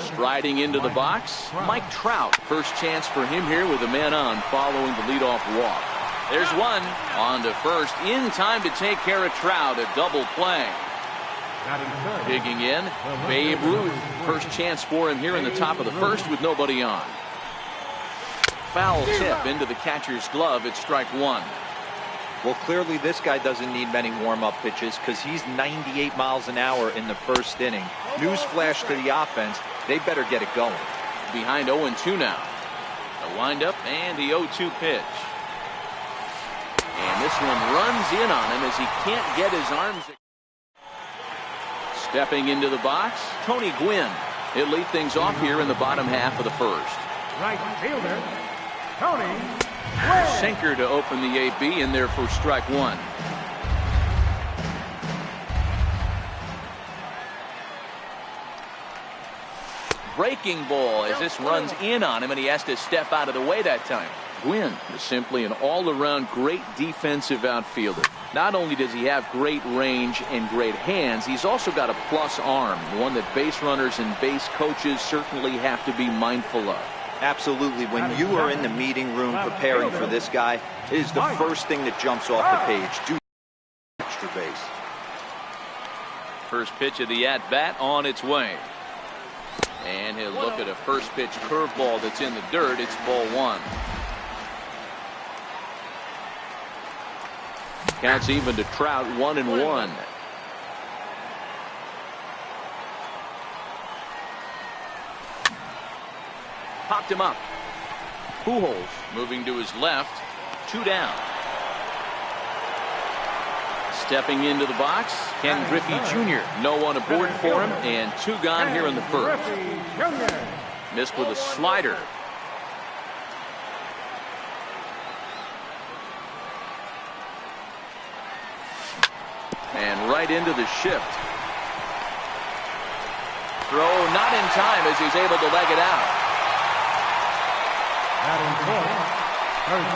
Striding into the box, Mike Trout. First chance for him here with a man on following the leadoff walk. There's one on to first in time to take care of Trout. A double play. Digging in, Babe Ruth. First chance for him here in the top of the first with nobody on. Foul tip into the catcher's glove. It's strike one. Well, clearly this guy doesn't need many warm-up pitches because he's 98 miles an hour in the first inning. Newsflash to the offense, they better get it going. Behind 0-2 now. The windup and the 0-2 pitch. And this one runs in on him as he can't get his arms. Stepping into the box, Tony Gwynn. He'll lead things off here in the bottom half of the first. Right fielder, Tony Gwynn. Sinker to open the AB in there for strike one. Breaking ball as this runs in on him and he has to step out of the way that time. Gwynn is simply an all-around great defensive outfielder. Not only does he have great range and great hands, he's also got a plus arm, one that base runners and base coaches certainly have to be mindful of. Absolutely. When you are in the meeting room preparing for this guy, it is the first thing that jumps off the page. Do extra base. First pitch of the at-bat on its way. And he'll look at a first pitch curveball that's in the dirt. It's ball one. Counts even to Trout, 1-1. Popped him up. Pujols moving to his left. 2 down. Stepping into the box, Ken Griffey Jr. No one aboard for him, and 2 gone here in the first. Missed with a slider. And right into the shift. Throw not in time as he's able to leg it out.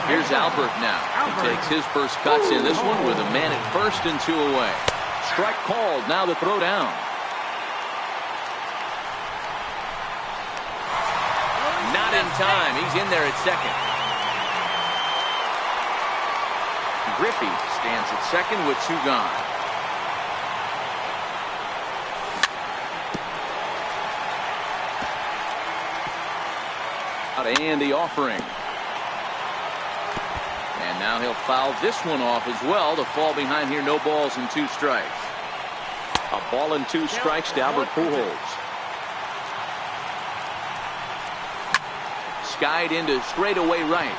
Here's Albert now. He takes his first cuts in this one with a man at first and 2 away. Strike called. Now the throw down. Not in time. He's in there at second. Griffey stands at second with 2 gone. And the offering. And now he'll foul this one off as well. The fall behind here, no balls and 2 strikes. A ball and 2 strikes to Albert Pujols. Skied into straightaway right.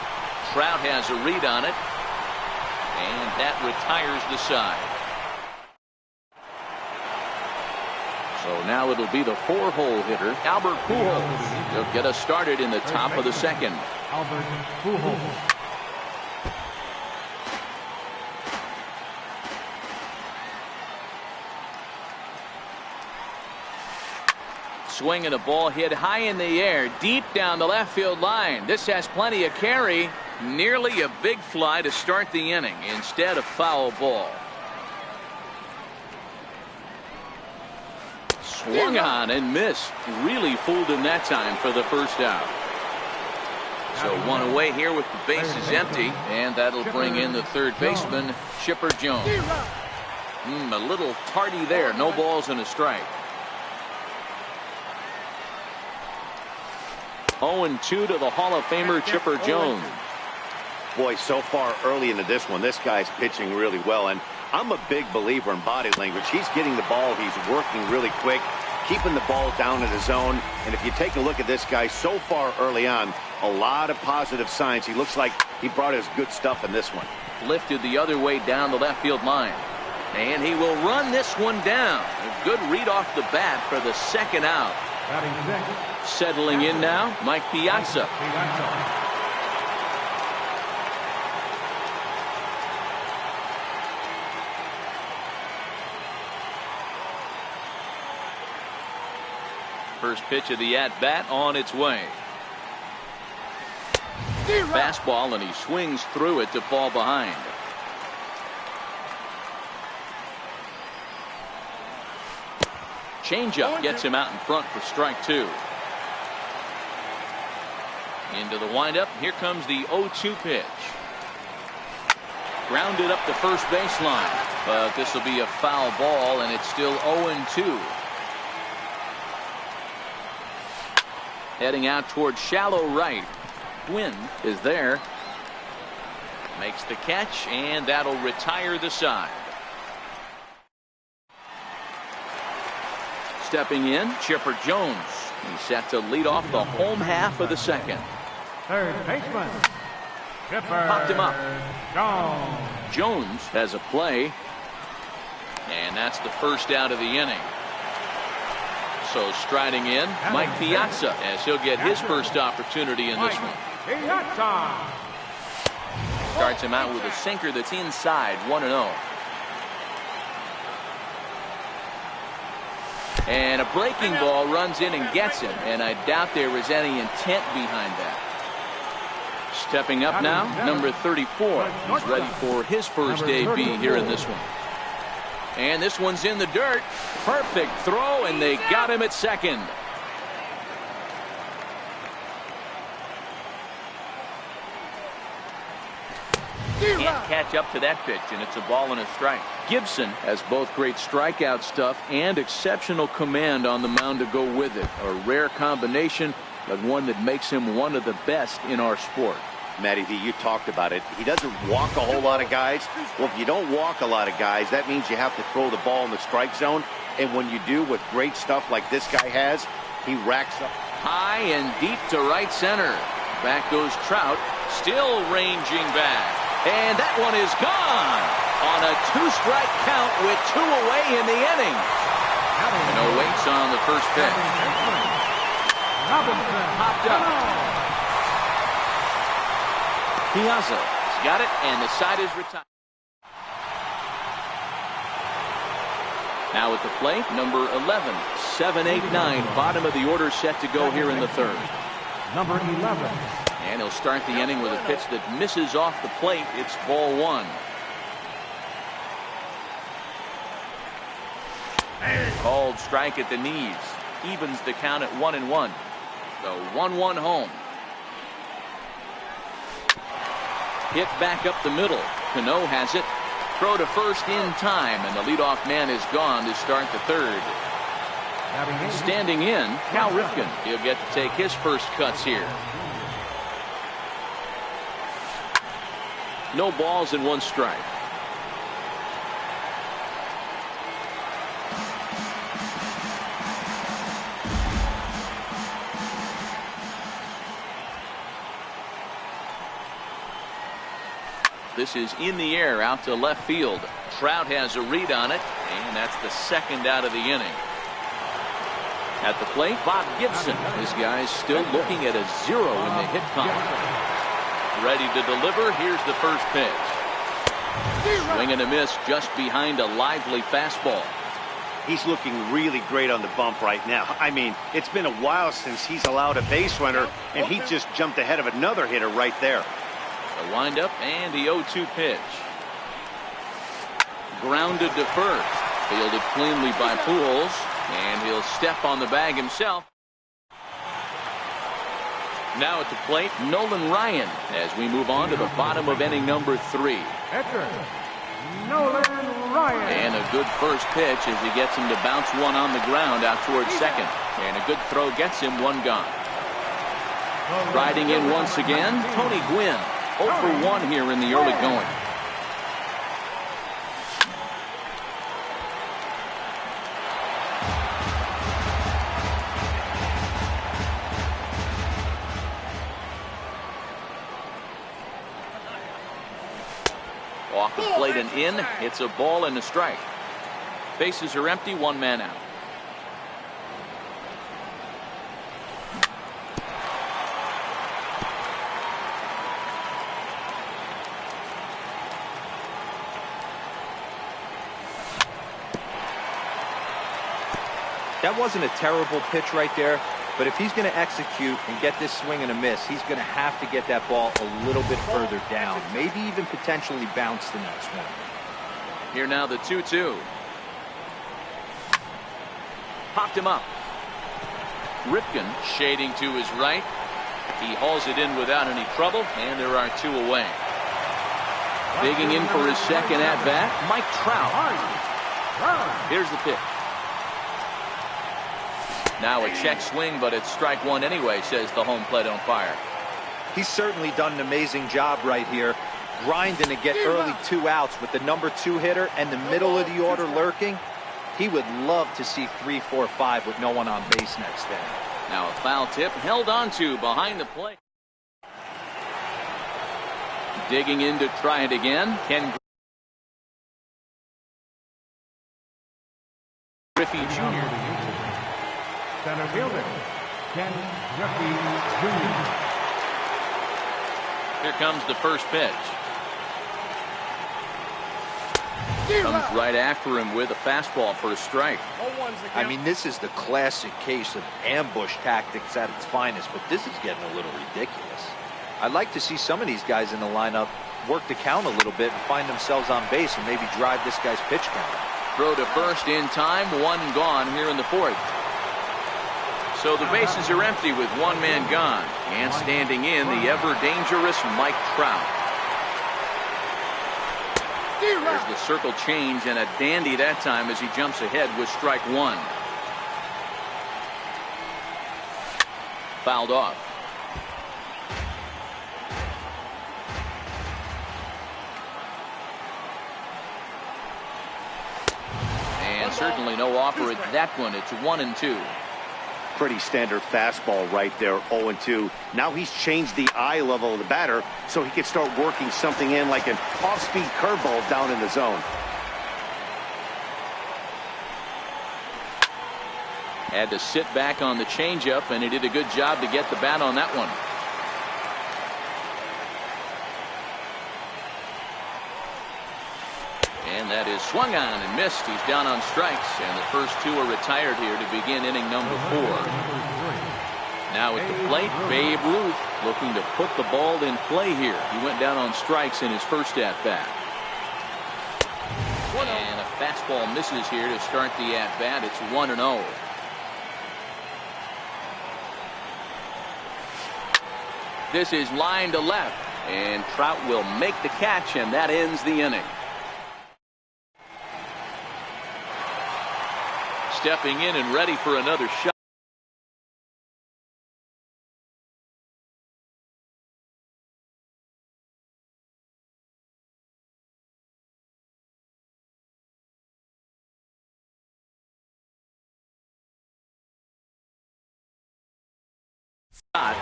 Trout has a read on it. And that retires the side. So now it'll be the 4-hole hitter, Albert Pujols. He'll get us started in the top of the second. Albert Pujols. Swinging a ball hit high in the air, deep down the left field line. This has plenty of carry. Nearly a big fly to start the inning. Instead, a foul ball. Swung on and missed. Really fooled him that time for the first out. So 1 away here with the bases empty, and that'll bring in the third baseman, Chipper Jones. A little tardy there. No balls and a strike. 0-2 to the Hall of Famer Chipper Jones. Boy, so far early into this one, this guy's pitching really well. And I'm a big believer in body language. He's getting the ball. He's working really quick, keeping the ball down in the zone. And if you take a look at this guy so far early on, a lot of positive signs. He looks like he brought his good stuff in this one. Lifted the other way down the left field line. And he will run this one down. A good read off the bat for the second out. Settling in now, Mike Piazza. First pitch of the at-bat on its way. Fastball, and he swings through it to fall behind. Changeup gets him out in front for strike two. Into the windup. Here comes the 0-2 pitch. Grounded up the first baseline, but this will be a foul ball, and it's still 0-2. Heading out towards shallow right. Gwynn is there. Makes the catch, and that'll retire the side. Stepping in, Chipper Jones. He's set to lead off the home half of the second. Third baseman, Chipper Popped him up. Jones. Jones has a play, and that's the first out of the inning. So striding in, Mike Piazza, as he'll get his first opportunity in this one. Piazza. Starts him out with a sinker that's inside, 1-0. And a breaking ball runs in and gets him, and I doubt there was any intent behind that. Stepping up now, number 34. He's ready for his first debut here in this one. And this one's in the dirt. Perfect throw, and they got him at second. Can't catch up to that pitch, and it's a ball and a strike. Gibson has both great strikeout stuff and exceptional command on the mound to go with it. A rare combination, but one that makes him one of the best in our sport. Matty V, you talked about it. He doesn't walk a whole lot of guys. Well, if you don't walk a lot of guys, that means you have to throw the ball in the strike zone. And when you do, with great stuff like this guy has, he racks up. High and deep to right center. Back goes Trout, still ranging back. And that one is gone on a two-strike count with 2 away in the inning. And no waits on the first pitch. Popped up. Piazza's got it, and the side is retired. Now at the plate, number 11, 7, 8, 9, bottom of the order set to go here in the third. Number 11. And he'll start the inning with a pitch that misses off the plate. It's ball one. Called strike at the knees. Evens the count at 1-1. The 1-1 home. Hit back up the middle. Cano has it. Throw to first in time, and the leadoff man is gone to start the third. Standing in, Cal Ripken. He'll get to take his first cuts here. No balls and 1 strike. This is in the air out to left field. Trout has a read on it, and that's the second out of the inning. At the plate, Bob Gibson. This guy's still looking at a 0 in the hit column. Ready to deliver. Here's the first pitch. Swing and a miss just behind a lively fastball. He's looking really great on the bump right now. I mean, it's been a while since he's allowed a base runner, and he just jumped ahead of another hitter right there. The windup and the 0-2 pitch. Grounded to first. Fielded cleanly by Pujols, and he'll step on the bag himself. Now at the plate, Nolan Ryan, as we move on to the bottom of inning number 3. Nolan Ryan. And a good first pitch as he gets him to bounce one on the ground out towards second. And a good throw gets him, 1 gone. Riding in once again, Tony Gwynn. 0 for 1 here in the early going. Off the plate and in. It's a ball and a strike. Bases are empty, one man out. That wasn't a terrible pitch right there, but if he's going to execute and get this swing and a miss, he's going to have to get that ball a little bit further down, maybe even potentially bounce the next one. Here now the 2-2. Popped him up. Ripken shading to his right. He hauls it in without any trouble, and there are two away. Digging in for his second at-bat, Mike Trout. Here's the pitch. Now a check swing, but it's strike one anyway, says the home plate umpire. He's certainly done an amazing job right here, grinding to get early 2 outs with the number 2 hitter and the middle of the order lurking. He would love to see 3, 4, 5 with no one on base next inning. Now a foul tip held on to behind the plate. Digging in to try it again. Griffey Jr. Center fielder, Ken Griffey Jr. Here comes the first pitch. Comes right after him with a fastball for a strike. I mean, this is the classic case of ambush tactics at its finest, but this is getting a little ridiculous. I'd like to see some of these guys in the lineup work the count a little bit and find themselves on base and maybe drive this guy's pitch count. Throw to first in time, one gone here in the fourth. So the bases are empty with one man gone. And standing in, the ever-dangerous Mike Trout. There's the circle change, and a dandy that time as he jumps ahead with strike one. Fouled off. And certainly no offer at that one. It's 1-2. Pretty standard fastball right there, 0-2. Now he's changed the eye level of the batter so he can start working something in like an off-speed curveball down in the zone. Had to sit back on the changeup, and he did a good job to get the bat on that one. And that is swung on and missed. He's down on strikes, and the first two are retired here to begin inning number 4. Now at the plate, Babe Ruth looking to put the ball in play here. He went down on strikes in his first at-bat. And a fastball misses here to start the at-bat. It's 1-0. This is line to left, and Trout will make the catch, and that ends the inning. Stepping in and ready for another shot.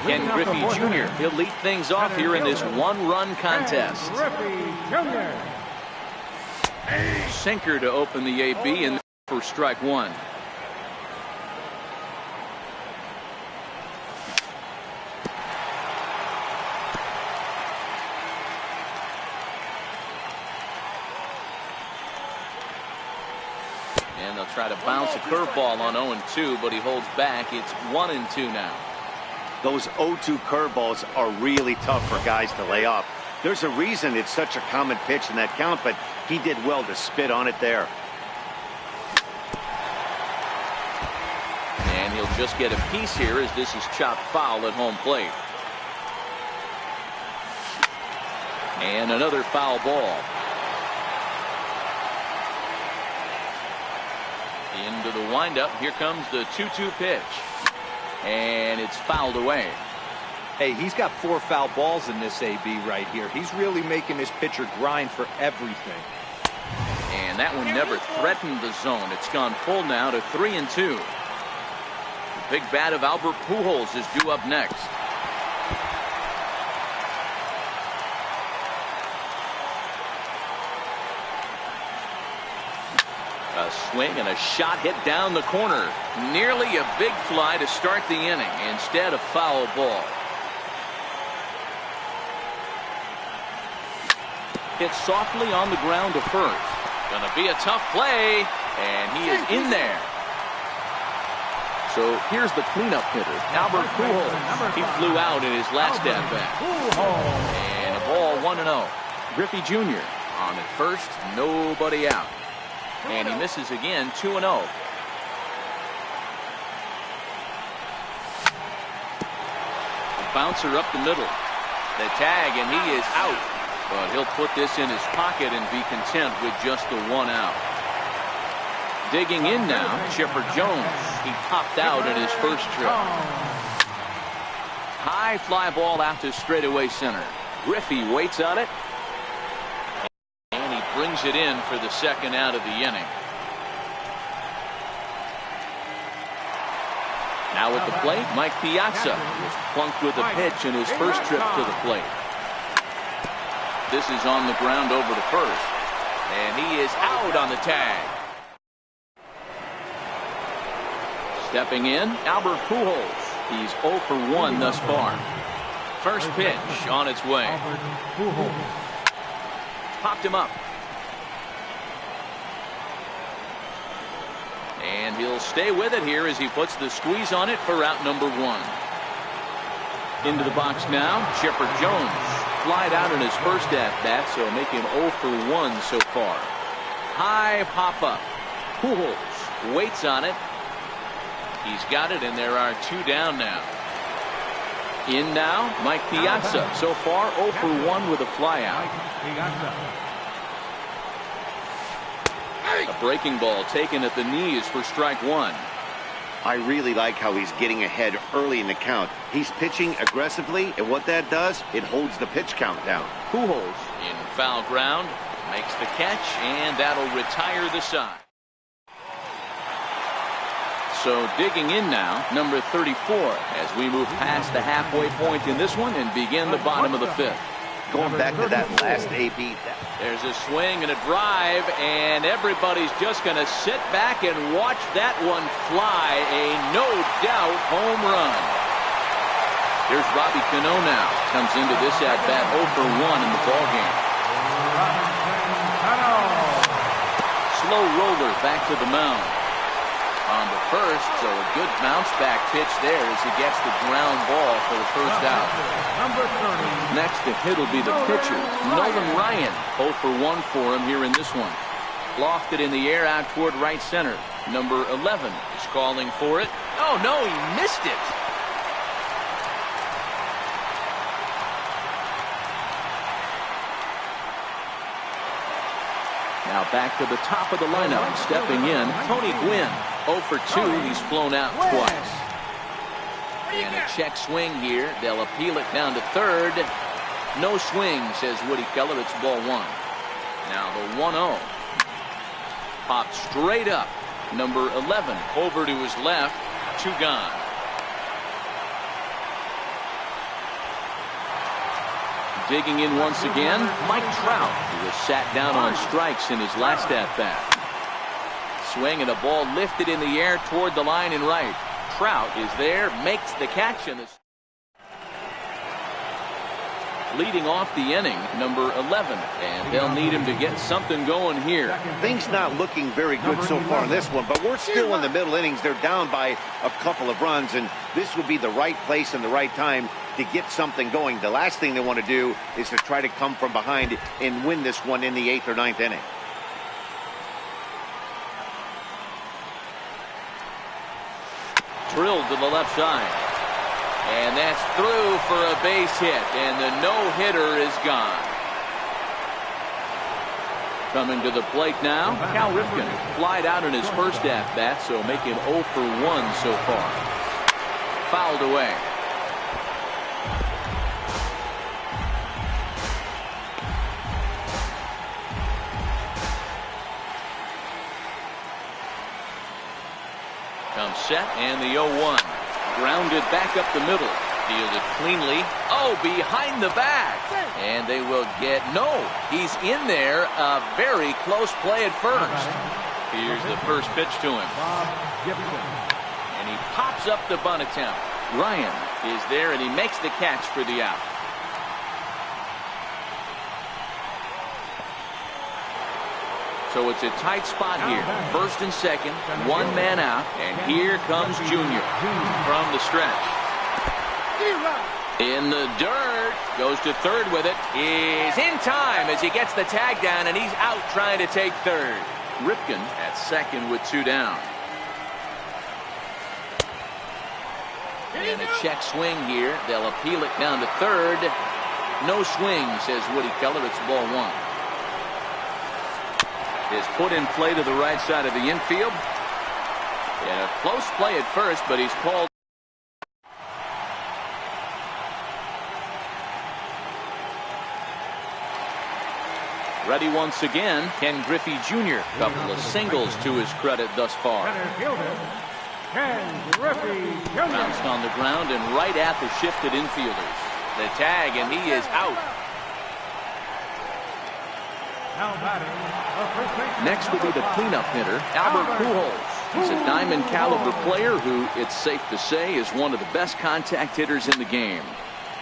Ken Griffey Jr. He'll lead things off here in this one-run contest. Sinker to open the AB and for strike one. And they'll try to bounce a curveball on 0-2, but he holds back. It's 1-2 now. Those 0-2 curveballs are really tough for guys to lay off. There's a reason it's such a common pitch in that count, but he did well to spit on it there. And he'll just get a piece here as this is chopped foul at home plate. And another foul ball. Into the windup. Here comes the 2-2 pitch. And it's fouled away. Hey, he's got 4 foul balls in this AB right here. He's really making his pitcher grind for everything. And that one never threatened the zone. It's gone full now to 3-2. The big bat of Albert Pujols is due up next. A swing and a shot hit down the corner. Nearly a big fly to start the inning. Instead, a foul ball. Hit softly on the ground to first. Gonna be a tough play, and he is in there. So here's the cleanup hitter, Albert Pujols. He flew out in his last at bat. And a ball 1-0. Griffey Jr. on at first, nobody out. And he misses again, 2-0. A bouncer up the middle. The tag, and he is out. But he'll put this in his pocket and be content with just the 1 out. Digging in now, Chipper Jones. He popped out in his first trip. High fly ball out to straightaway center. Griffey waits on it. And he brings it in for the second out of the inning. Now at the plate, Mike Piazza was plunked with a pitch in his first trip to the plate. This is on the ground over to first. And he is out on the tag. Stepping in, Albert Pujols. He's 0 for 1 thus far. First pitch on its way. Popped him up. And he'll stay with it here as he puts the squeeze on it for out number 1. Into the box now, Chipper Jones. Flied out in his first at-bat, so making 0 for 1 so far. High pop-up. Pujols waits on it. He's got it, and there are 2 down now. In now, Mike Piazza. So far, 0 for 1 with a flyout. A breaking ball taken at the knees for strike 1. I really like how he's getting ahead early in the count. He's pitching aggressively, and what that does, it holds the pitch count down. Pujols in foul ground, makes the catch, and that'll retire the side. So digging in now, number 34, as we move past the halfway point in this one and begin the bottom of the 5th. Going back to that last AB. There's a swing and a drive, and everybody's just going to sit back and watch that one fly. A no-doubt home run. Here's Robbie Cano now. Comes into this at-bat 0 for 1 in the ballgame. Slow roller back to the mound. On the first, so a good bounce-back pitch there as he gets the ground ball for the first out. Next to hit will be the pitcher, Nolan Ryan. 0 for 1 for him here in this one. Lofted in the air out toward right center. Number 11 is calling for it. Oh, no, he missed it. Now back to the top of the lineup. Stepping in, Tony Gwynn. 0 for 2. He's flown out twice. And a check swing here. They'll appeal it down to third. No swing, says Woody Keller. It's ball 1. Now the 1-0. Popped straight up. Number 11 over to his left. 2 gone. Digging in once again, Mike Trout, who was sat down on strikes in his last at-bat. Swing and a ball lifted in the air toward the line and right. Trout is there, makes the catch. And leading off the inning, number 11. And they'll need him to get something going here. Things not looking very good so far in this one, but we're still in the middle innings. They're down by a couple of runs, and this would be the right place and the right time to get something going. The last thing they want to do is to try to come from behind and win this one in the 8th or 9th inning. Drilled to the left side. And that's through for a base hit. And the no-hitter is gone. Coming to the plate now, Cal Ripken. Flied out in his first at-bat, so making 0 for 1 so far. Fouled away. Comes set, and the 0-1. Grounded back up the middle. Fielded cleanly. Oh, behind the back. And they will get, no, he's in there. A very close play at first. Here's the first pitch to him. And he pops up the bunt attempt. Ryan is there, and he makes the catch for the out. So it's a tight spot here. First and second, one man out, and here comes Junior from the stretch. In the dirt, goes to third with it. Is in time as he gets the tag down, and he's out trying to take third. Ripken at second with 2 down. And a check swing here. They'll appeal it down to third. No swing, says Woody Keller. It's ball 1. Is put in play to the right side of the infield. And a close play at first, but he's called. Ready once again, Ken Griffey Jr. Couple of singles to his credit thus far. Ken Griffey Jr. Bounced on the ground and right at the shifted infielders. The tag, and he is out. Next will be the cleanup hitter, Albert Pujols. He's a diamond caliber player who, it's safe to say, is one of the best contact hitters in the game.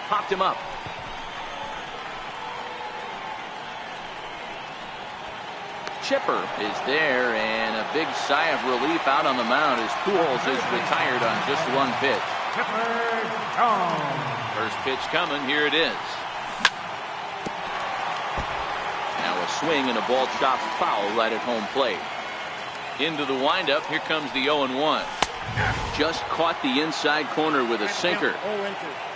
Popped him up. Chipper is there, and a big sigh of relief out on the mound as Pujols is retired on just 1 pitch. First pitch coming. Here it is. Now a swing and a ball chopped foul right at home plate. Into the windup. Here comes the 0-1. Just caught the inside corner with a sinker.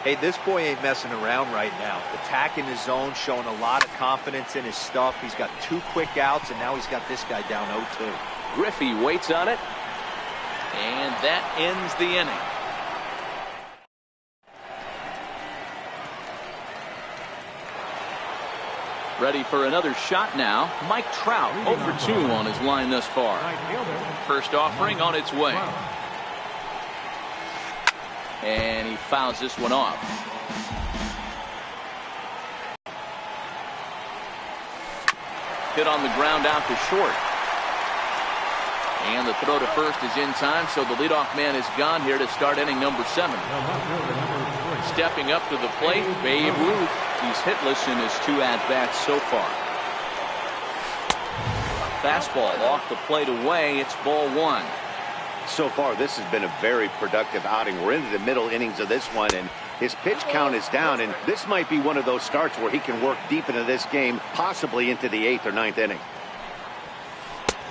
Hey, this boy ain't messing around right now. Attacking his zone, showing a lot of confidence in his stuff. He's got 2 quick outs, and now he's got this guy down 0-2. Griffey waits on it, and that ends the inning. Ready for another shot now. Mike Trout, 0 for 2 on his line thus far. First offering on its way. And he fouls this one off. Hit on the ground out to short. And the throw to first is in time, so the leadoff man is gone here to start inning number 7. Stepping up to the plate, Babe Ruth. He's hitless in his 2 at-bats so far. Fastball off the plate away. It's ball 1. So far, this has been a very productive outing. We're into the middle innings of this one, and his pitch count is down, and this might be one of those starts where he can work deep into this game, possibly into the 8th or 9th inning.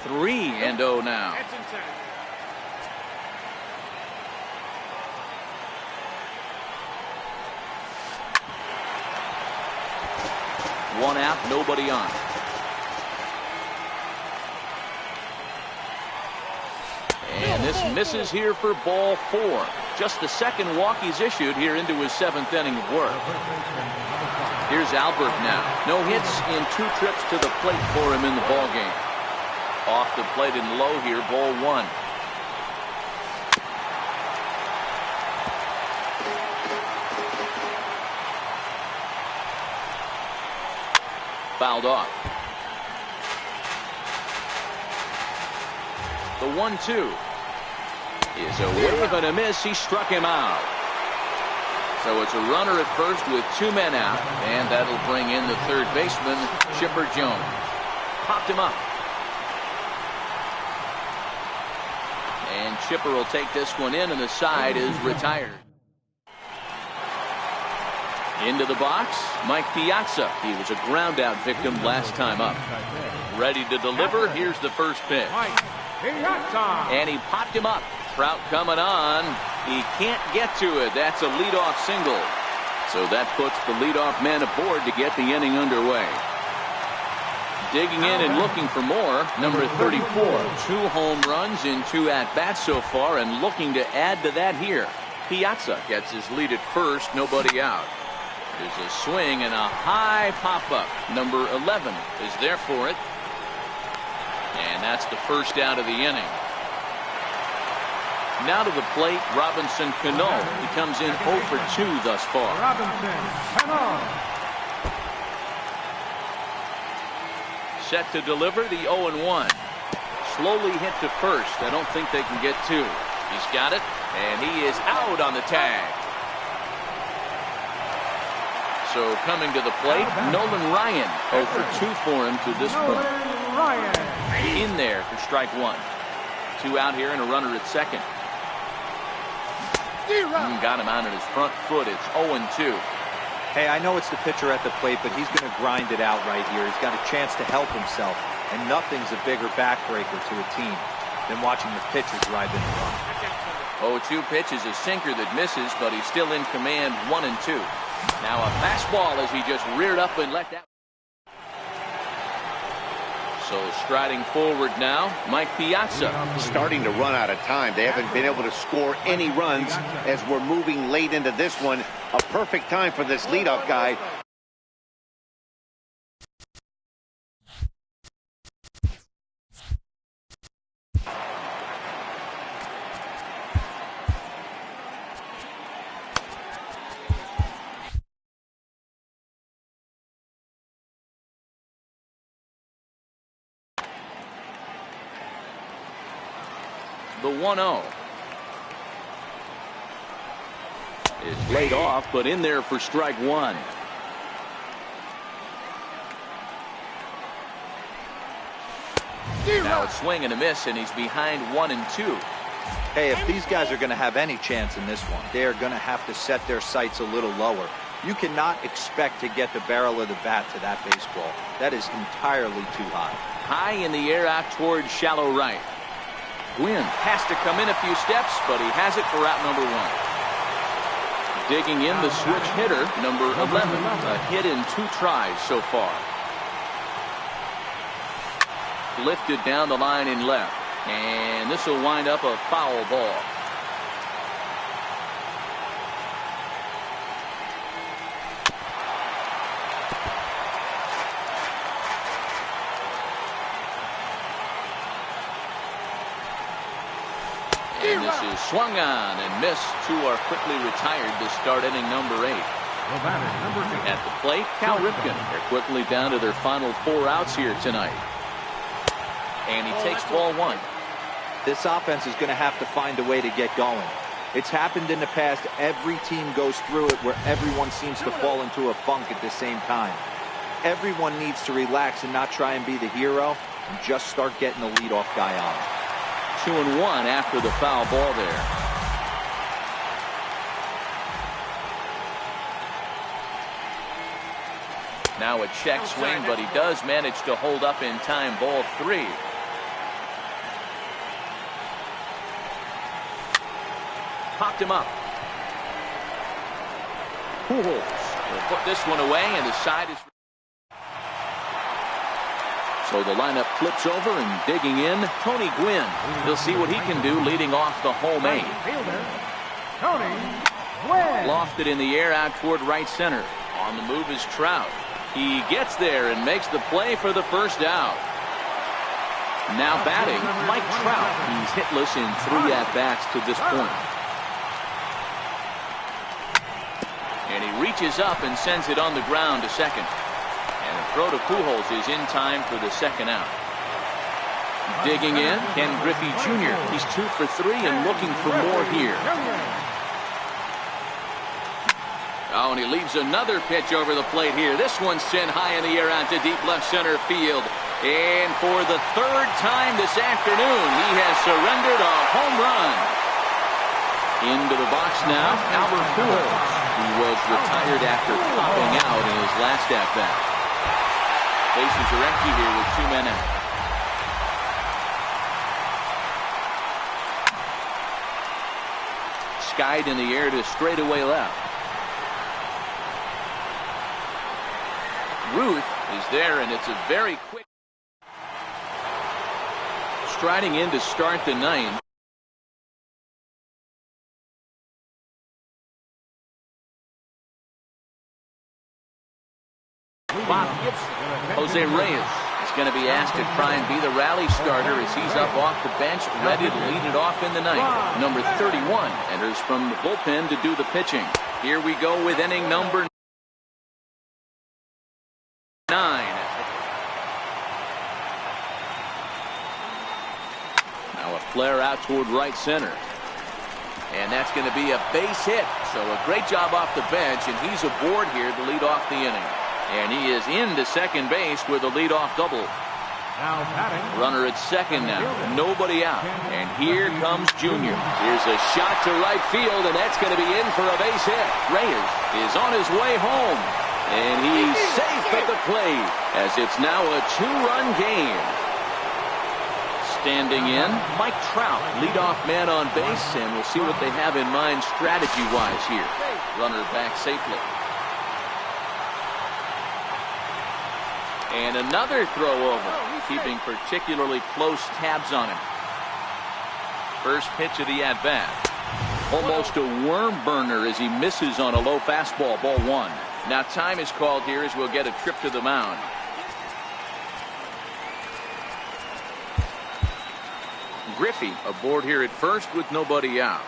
3-0 now. One out, nobody on. And this misses here for ball 4. Just the second walk he's issued here into his 7th inning of work. Here's Albert now. No hits in 2 trips to the plate for him in the ballgame. Off the plate and low here, ball 1. Fouled off. The 1-2 is a wave and a miss. He struck him out. So it's a runner at first with 2 men out, and that'll bring in the third baseman, Chipper Jones. Popped him up. And Chipper will take this one in, and the side is retired. Into the box, Mike Piazza. He was a ground-out victim last time up. Ready to deliver. Here's the first pitch. And he popped him up. Trout coming on. He can't get to it. That's a leadoff single. So that puts the leadoff man aboard to get the inning underway. Digging in and looking for more, number 34. 2 home runs in 2 at-bats so far, and looking to add to that here. Piazza gets his lead at first, nobody out. There's a swing and a high pop-up. Number 11 is there for it. And that's the first out of the inning. Now to the plate, Robinson Cano. He comes in 0 for 2 thus far. Robinson Cano. Set to deliver the 0-1. slowly hit to first. I don't think they can get two. He's got it, and he is out on the tag. So coming to the plate, Nolan Ryan. 0 for 2 for him to this point. In there for strike one. 2 out here and a runner at second. Got him out on his front foot. It's 0-2. Hey, I know it's the pitcher at the plate, but he's going to grind it out right here. He's got a chance to help himself, and nothing's a bigger backbreaker to a team than watching the pitcher drive in the run. 0-2 pitch is a sinker that misses, but he's still in command. 1-2. Now a fastball as he just reared up and let that. So striding forward now, Mike Piazza. Starting to run out of time. They haven't been able to score any runs as we're moving late into this one. A perfect time for this leadoff guy. The 1-0 is laid off, but in there for strike one. Now it's swing and a miss, and he's behind 1-2. Hey, if these guys are going to have any chance in this one, they are going to have to set their sights a little lower. You cannot expect to get the barrel of the bat to that baseball. That is entirely too high. High in the air out towards shallow right. Gwynn has to come in a few steps, but he has it for out number one. Digging in the switch hitter, number 11. A hit in 2 tries so far. Lifted down the line in left. And this will wind up a foul ball. And this is swung on and missed. 2 are quickly retired to start inning number 8. At the plate, Cal Ripken. They're quickly down to their final 4 outs here tonight. And he takes ball 1. This offense is going to have to find a way to get going. It's happened in the past. Every team goes through it where everyone seems to fall into a funk at the same time. Everyone needs to relax and not try and be the hero and just start getting the leadoff guy on. 2-1 after the foul ball there. Now a check swing, but he does manage to hold up in time. Ball 3. Popped him up. Pujols will put this one away, and the side is. So the lineup flips over, and digging in, Tony Gwynn. He'll see what he can do leading off the home 8. Tony Gwynn. Lofted in the air out toward right center. On the move is Trout. He gets there and makes the play for the first out. Now batting, Mike Trout. He's hitless in 3 at-bats to this point. And he reaches up and sends it on the ground to second. And a throw to Pujols is in time for the second out. Digging in, Ken Griffey Jr. He's 2 for 3 and looking for more here. Oh, and he leaves another pitch over the plate here. This one's sent high in the air out to deep left center field. And for the 3rd time this afternoon, he has surrendered a home run. Into the box now, Albert Pujols, who was retired after popping out in his last at-bat. Bases are empty here with 2 men out. Skied in the air to straightaway left. Ruth is there, and it's a very quick. Striding in to start the 9th. Bob Gibson. Jose Reyes is going to be asked to try and be the rally starter as he's up off the bench, ready to lead it off in the 9th. Number 31 enters from the bullpen to do the pitching. Here we go with inning number 9. Flare out toward right center. And that's going to be a base hit. So a great job off the bench, and he's aboard here to lead off the inning. And he is into second base with a leadoff double. Now batting. Runner at second now. Nobody out. And here comes Junior. Here's a shot to right field, and that's going to be in for a base hit. Reyes is on his way home. And he's safe at the plate as it's now a two-run game. Standing in, Mike Trout, leadoff man on base, and we'll see what they have in mind strategy-wise here. Runner back safely. And another throw over, keeping particularly close tabs on him. First pitch of the at-bat. Almost a worm burner as he misses on a low fastball, ball one. Now time is called here as we'll get a trip to the mound. Griffey aboard here at first with nobody out.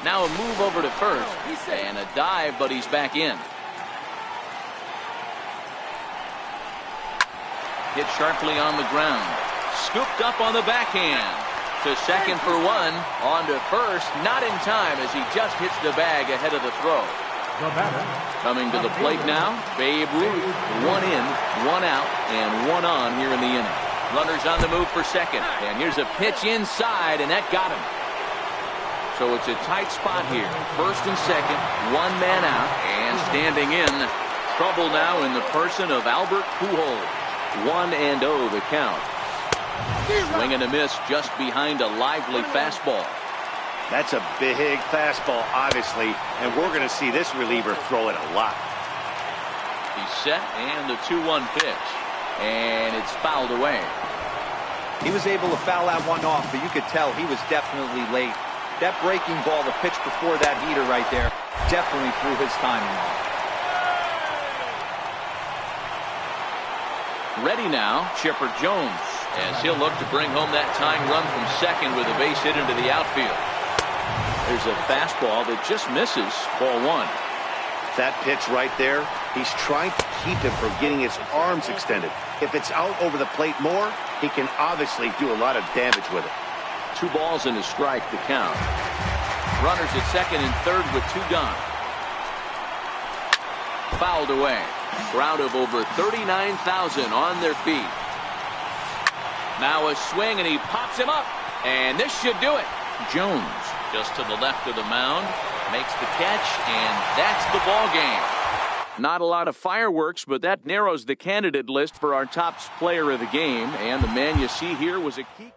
Now a move over to first and a dive, but he's back in. Hit sharply on the ground. Scooped up on the backhand. To second for one. On to first. Not in time as he just hits the bag ahead of the throw. Coming to the plate now, Babe Ruth. One in, one out, and one on here in the inning. Runners on the move for second. And here's a pitch inside, and that got him. So it's a tight spot here. First and second, one man out, and standing in. Trouble now in the person of Albert Pujols. 1-0 the count. Swing and a miss just behind a lively fastball. That's a big fastball, obviously, and we're going to see this reliever throw it a lot. He's set, and the 2-1 pitch. And it's fouled away. He was able to foul that one off, but you could tell he was definitely late. That breaking ball, the pitch before that heater right there, definitely threw his timing off. Ready now, Chipper Jones, as he'll look to bring home that tying run from second with a base hit into the outfield. There's a fastball that just misses, ball one. That pitch right there, he's trying to keep him from getting his arms extended. If it's out over the plate more, he can obviously do a lot of damage with it. 2 balls and a strike to count. Runners at second and third with 2 gone. Fouled away. Crowd of over 39,000 on their feet. Now a swing, and he pops him up. And this should do it. Jones just to the left of the mound. Makes the catch, and that's the ball game. Not a lot of fireworks, but that narrows the candidate list for our top player of the game. And the man you see here was a key.